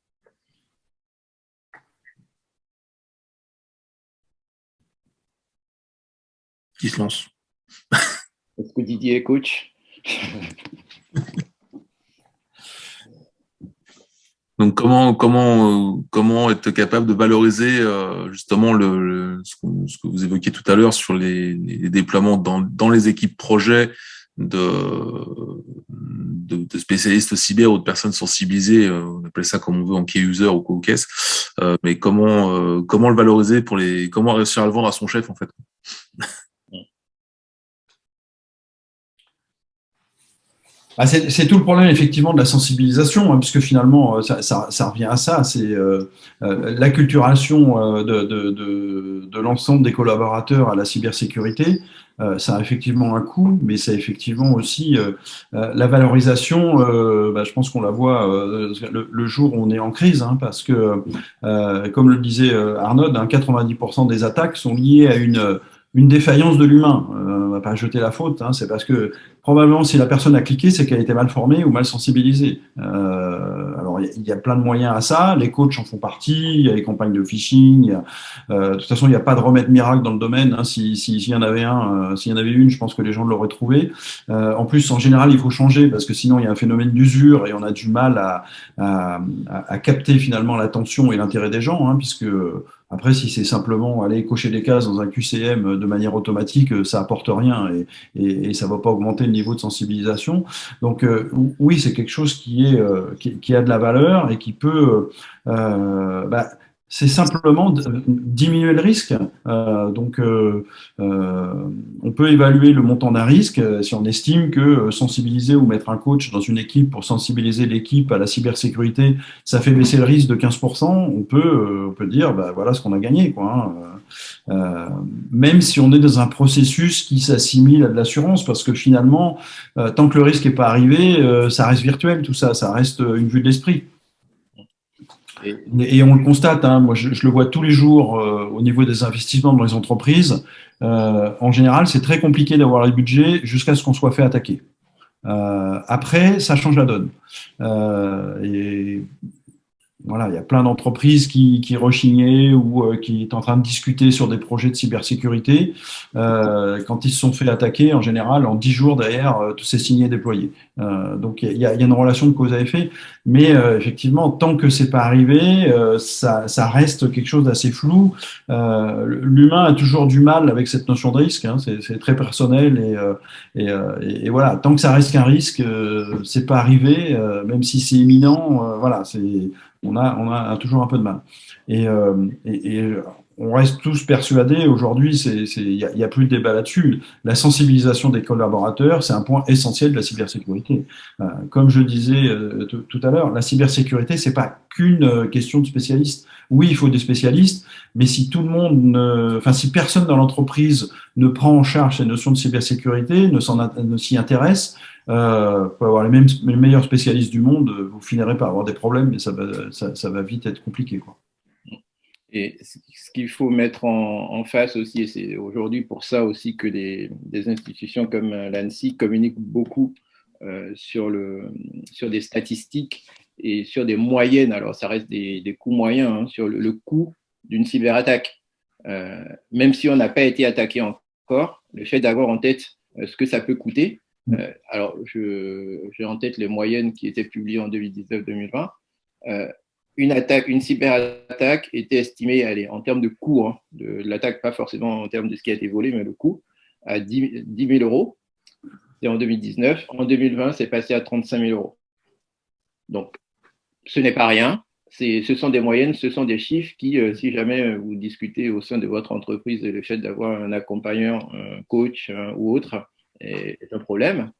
Qui se lance? Est-ce que Didier est coach? Donc, comment être capable de valoriser justement ce que vous évoquiez tout à l'heure sur les déploiements dans les équipes projets de spécialistes cyber ou de personnes sensibilisées, on appelle ça comme on veut en key user ou co-caisse, mais comment le valoriser comment réussir à le vendre à son chef en fait. C'est tout le problème effectivement de la sensibilisation, hein, puisque finalement ça revient à ça, c'est l'acculturation de l'ensemble des collaborateurs à la cybersécurité. Ça a effectivement un coût, mais c'est effectivement aussi la valorisation. Je pense qu'on la voit le jour où on est en crise, hein, parce que comme le disait Arnaud, 90% des attaques sont liées à une défaillance de l'humain. On va pas jeter la faute, hein, c'est parce que probablement si la personne a cliqué, c'est qu'elle était mal formée ou mal sensibilisée. Alors il y a plein de moyens à ça, les coachs en font partie, il y a les campagnes de phishing, de toute façon il n'y a pas de remède miracle dans le domaine, hein, s'il y en avait s'il y en avait une, je pense que les gens l'auraient trouvé. En plus, en général, il faut changer parce que sinon il y a un phénomène d'usure et on a du mal à capter finalement l'attention et l'intérêt des gens, hein, puisque après, si c'est simplement aller cocher des cases dans un QCM de manière automatique, ça apporte rien et ça va pas augmenter le niveau de sensibilisation. Donc oui, c'est quelque chose qui a de la valeur et qui peut c'est simplement diminuer le risque. On peut évaluer le montant d'un risque si on estime que sensibiliser ou mettre un coach dans une équipe pour sensibiliser l'équipe à la cybersécurité, ça fait baisser le risque de 15%. On peut dire, bah, voilà ce qu'on a gagné, quoi. Même si on est dans un processus qui s'assimile à de l'assurance, parce que finalement, tant que le risque n'est pas arrivé, ça reste virtuel, tout ça, ça reste une vue de l'esprit. Et on le constate, hein, moi je le vois tous les jours au niveau des investissements dans les entreprises. En général, c'est très compliqué d'avoir les budgets jusqu'à ce qu'on soit fait attaquer. Après, ça change la donne. Et voilà, il y a plein d'entreprises qui rechignaient ou qui est en train de discuter sur des projets de cybersécurité. Quand ils se sont fait attaquer, en général, en 10 jours derrière, tout s'est signé et déployé. Donc il y a une relation de cause à effet, mais effectivement, tant que c'est pas arrivé, ça reste quelque chose d'assez flou. L'humain a toujours du mal avec cette notion de risque, hein, c'est très personnel et voilà, tant que ça reste qu'un risque, c'est pas arrivé, même si c'est imminent, voilà, on a toujours un peu de mal. Et on reste tous persuadés, aujourd'hui, il y a plus de débat là-dessus. La sensibilisation des collaborateurs, c'est un point essentiel de la cybersécurité. Comme je disais tout à l'heure, la cybersécurité, c'est pas qu'une question de spécialistes. Oui, il faut des spécialistes, mais si tout le monde, si personne dans l'entreprise ne prend en charge ces notions de cybersécurité, ne s'y intéresse, vous pouvez avoir les meilleurs spécialistes du monde, vous finirez par avoir des problèmes, mais ça va vite être compliqué, quoi. Et ce qu'il faut mettre en face aussi, et c'est aujourd'hui pour ça aussi que des institutions comme l'ANSSI communiquent beaucoup sur des statistiques et sur des moyennes, alors ça reste des coûts moyens, hein, sur le coût d'une cyberattaque. Même si on n'a pas été attaqué encore, le fait d'avoir en tête ce que ça peut coûter, alors j'ai en tête les moyennes qui étaient publiées en 2019-2020, une cyberattaque était estimée, en termes de coût, hein, de l'attaque, pas forcément en termes de ce qui a été volé, mais le coût, à 10 000 euros. C'est en 2019. En 2020, c'est passé à 35 000 euros. Donc, ce n'est pas rien. Ce sont des moyennes, ce sont des chiffres qui, si jamais vous discutez au sein de votre entreprise le fait d'avoir un accompagnant, un coach ou autre, est un problème.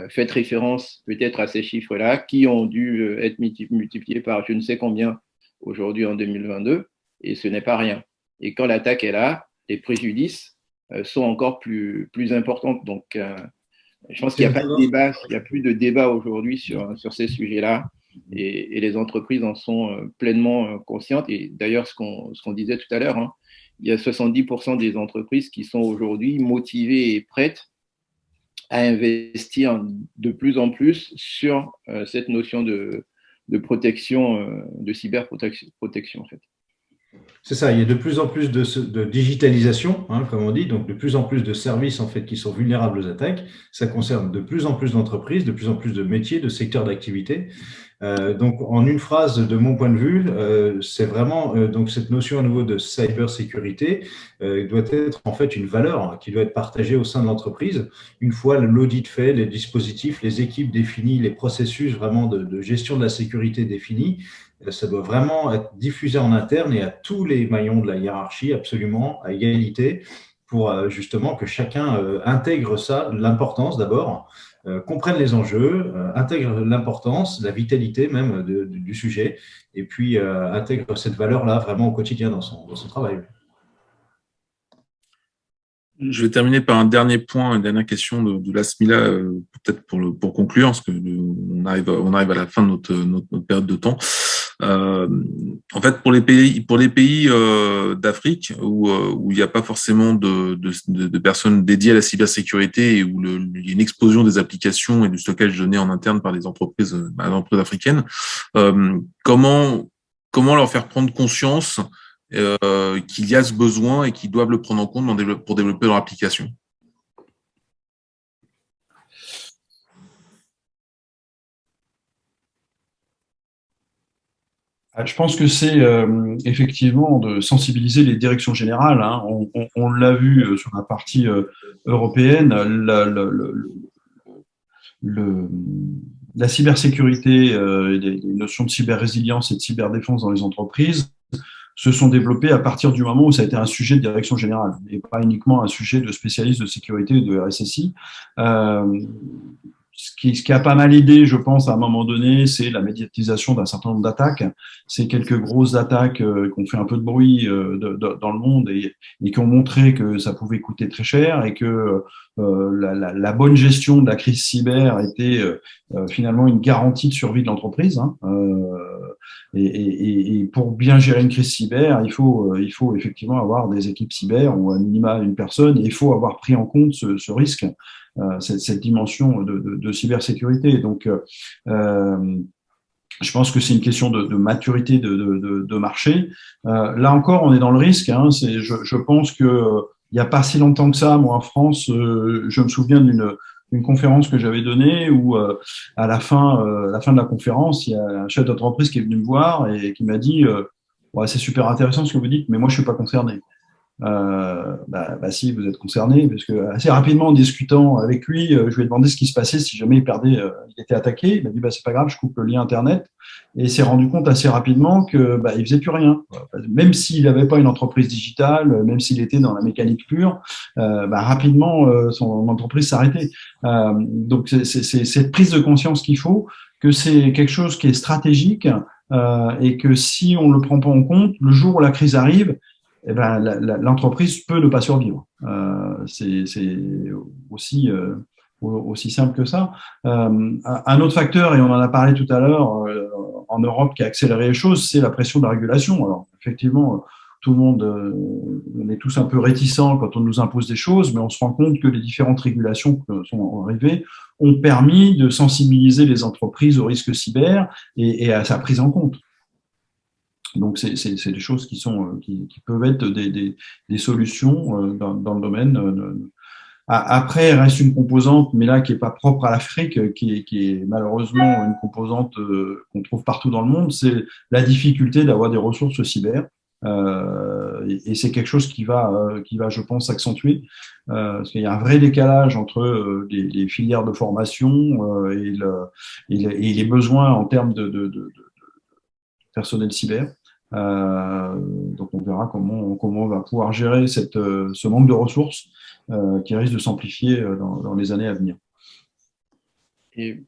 Faites référence peut-être à ces chiffres-là qui ont dû être multipliés par je ne sais combien aujourd'hui en 2022, et ce n'est pas rien. Et quand l'attaque est là, les préjudices sont encore plus importants. Donc, je pense qu'il n'y a pas de débat, il n'y a plus de débat aujourd'hui sur ces sujets-là, et les entreprises en sont pleinement conscientes. Et d'ailleurs, ce qu'on disait tout à l'heure, hein, il y a 70% des entreprises qui sont aujourd'hui motivées et prêtes à investir de plus en plus sur cette notion de protection, de cyberprotection en fait. C'est ça, il y a de plus en plus de digitalisation, hein, comme on dit, donc de plus en plus de services en fait qui sont vulnérables aux attaques. Ça concerne de plus en plus d'entreprises, de plus en plus de métiers, de secteurs d'activité. Donc, en une phrase, de mon point de vue, c'est vraiment donc cette notion à nouveau de cybersécurité doit être en fait une valeur qui doit être partagée au sein de l'entreprise. Une fois l'audit fait, les dispositifs, les équipes définies, les processus vraiment de gestion de la sécurité définis, ça doit vraiment être diffusé en interne et à tous les maillons de la hiérarchie, absolument à égalité, pour justement que chacun intègre ça, l'importance d'abord, comprenne les enjeux, intègre l'importance, la vitalité même du sujet, et puis intègre cette valeur-là vraiment au quotidien dans son travail. Je vais terminer par un dernier point, une dernière question de Lasmila, peut-être pour conclure, parce que on arrive à la fin de notre période de temps. En fait, pour les pays d'Afrique où il n'y a pas forcément de personnes dédiées à la cybersécurité et où il y a une explosion des applications et du stockage de données en interne par les entreprises africaines, comment leur faire prendre conscience qu'il y a ce besoin et qu'ils doivent le prendre en compte pour développer leur application? Je pense que c'est effectivement de sensibiliser les directions générales, hein. On l'a vu sur la partie européenne, la cybersécurité, les notions de cyber-résilience et de cyberdéfense dans les entreprises se sont développées à partir du moment où ça a été un sujet de direction générale et pas uniquement un sujet de spécialistes de sécurité de RSSI. Ce qui a pas mal aidé, je pense, à un moment donné, c'est la médiatisation d'un certain nombre d'attaques. C'est quelques grosses attaques qui ont fait un peu de bruit dans le monde et qui ont montré que ça pouvait coûter très cher et que la bonne gestion de la crise cyber était finalement une garantie de survie de l'entreprise. Et pour bien gérer une crise cyber, il faut effectivement avoir des équipes cyber ou à minima une personne. Et il faut avoir pris en compte ce risque. Cette dimension de cybersécurité. Donc, je pense que c'est une question de maturité de marché. Là encore, on est dans le risque. Je pense que il n'y a pas si longtemps que ça, moi en France, je me souviens d'une conférence que j'avais donnée où à la fin de la conférence, il y a un chef d'entreprise qui est venu me voir et qui m'a dit ouais, c'est super intéressant ce que vous dites, mais moi je suis pas concerné. Si vous êtes concerné, parce que assez rapidement en discutant avec lui, je lui ai demandé ce qui se passait si jamais il perdait, il était attaqué. Il m'a dit c'est pas grave, je coupe le lien internet, et il s'est rendu compte assez rapidement que il faisait plus rien, même s'il n'avait pas une entreprise digitale, même s'il était dans la mécanique pure, rapidement son entreprise s'arrêtait. Donc c'est cette prise de conscience qu'il faut, que c'est quelque chose qui est stratégique et que si on le prend pas en compte, le jour où la crise arrive, l'entreprise peut ne pas survivre. C'est aussi simple que ça. Un autre facteur, et on en a parlé tout à l'heure, en Europe qui a accéléré les choses, c'est la pression de la régulation. Alors, effectivement, tout le monde, on est tous un peu réticents quand on nous impose des choses, mais on se rend compte que les différentes régulations qui sont arrivées ont permis de sensibiliser les entreprises aux risques cyber et à sa prise en compte. Donc, c'est des choses qui peuvent être des solutions dans le domaine. Après, il reste une composante, mais là, qui est pas propre à l'Afrique, qui est malheureusement une composante qu'on trouve partout dans le monde, c'est la difficulté d'avoir des ressources cyber. Et c'est quelque chose qui va, je pense, s'accentuer. Parce qu'il y a un vrai décalage entre les filières de formation et les besoins en termes de personnel cyber. Donc on verra comment on va pouvoir gérer ce manque de ressources qui risque de s'amplifier dans les années à venir. Et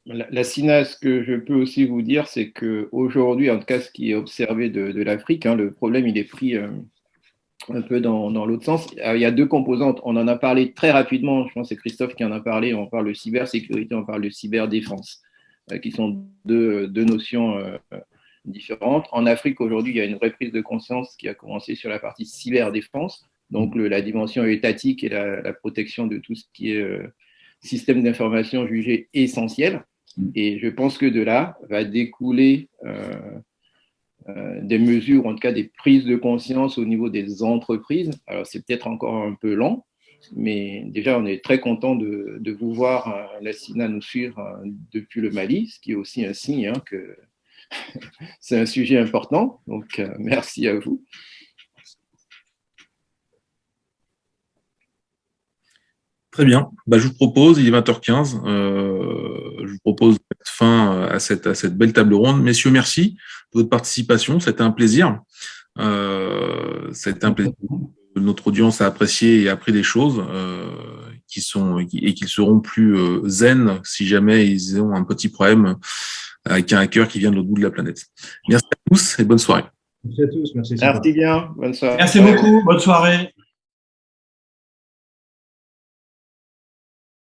la SINA, ce que je peux aussi vous dire, c'est qu'aujourd'hui, en tout cas ce qui est observé de l'Afrique, le problème il est pris un peu dans l'autre sens. Il y a deux composantes, on en a parlé très rapidement, je pense que c'est Christophe qui en a parlé, on parle de cybersécurité, on parle de cyberdéfense, qui sont deux notions différentes. En Afrique, aujourd'hui, il y a une vraie prise de conscience qui a commencé sur la partie cyberdéfense, donc la dimension étatique et la protection de tout ce qui est système d'information jugé essentiel. Et je pense que de là va découler des mesures, en tout cas des prises de conscience au niveau des entreprises. Alors, c'est peut-être encore un peu lent, mais déjà, on est très content de vous voir, la SINA, nous suivre depuis le Mali, ce qui est aussi un signe que c'est un sujet important, donc merci à vous. Très bien. Je vous propose, il est 20h15, je vous propose de mettre fin à cette belle table ronde. Messieurs, merci de votre participation, c'était un plaisir. Notre audience a apprécié et appris des choses qui seront plus zen si jamais ils ont un petit problème avec un hacker qui vient de l'autre bout de la planète. Merci à tous et bonne soirée. Merci à tous. Merci bien. Bonne soirée. Merci beaucoup. Bonne soirée.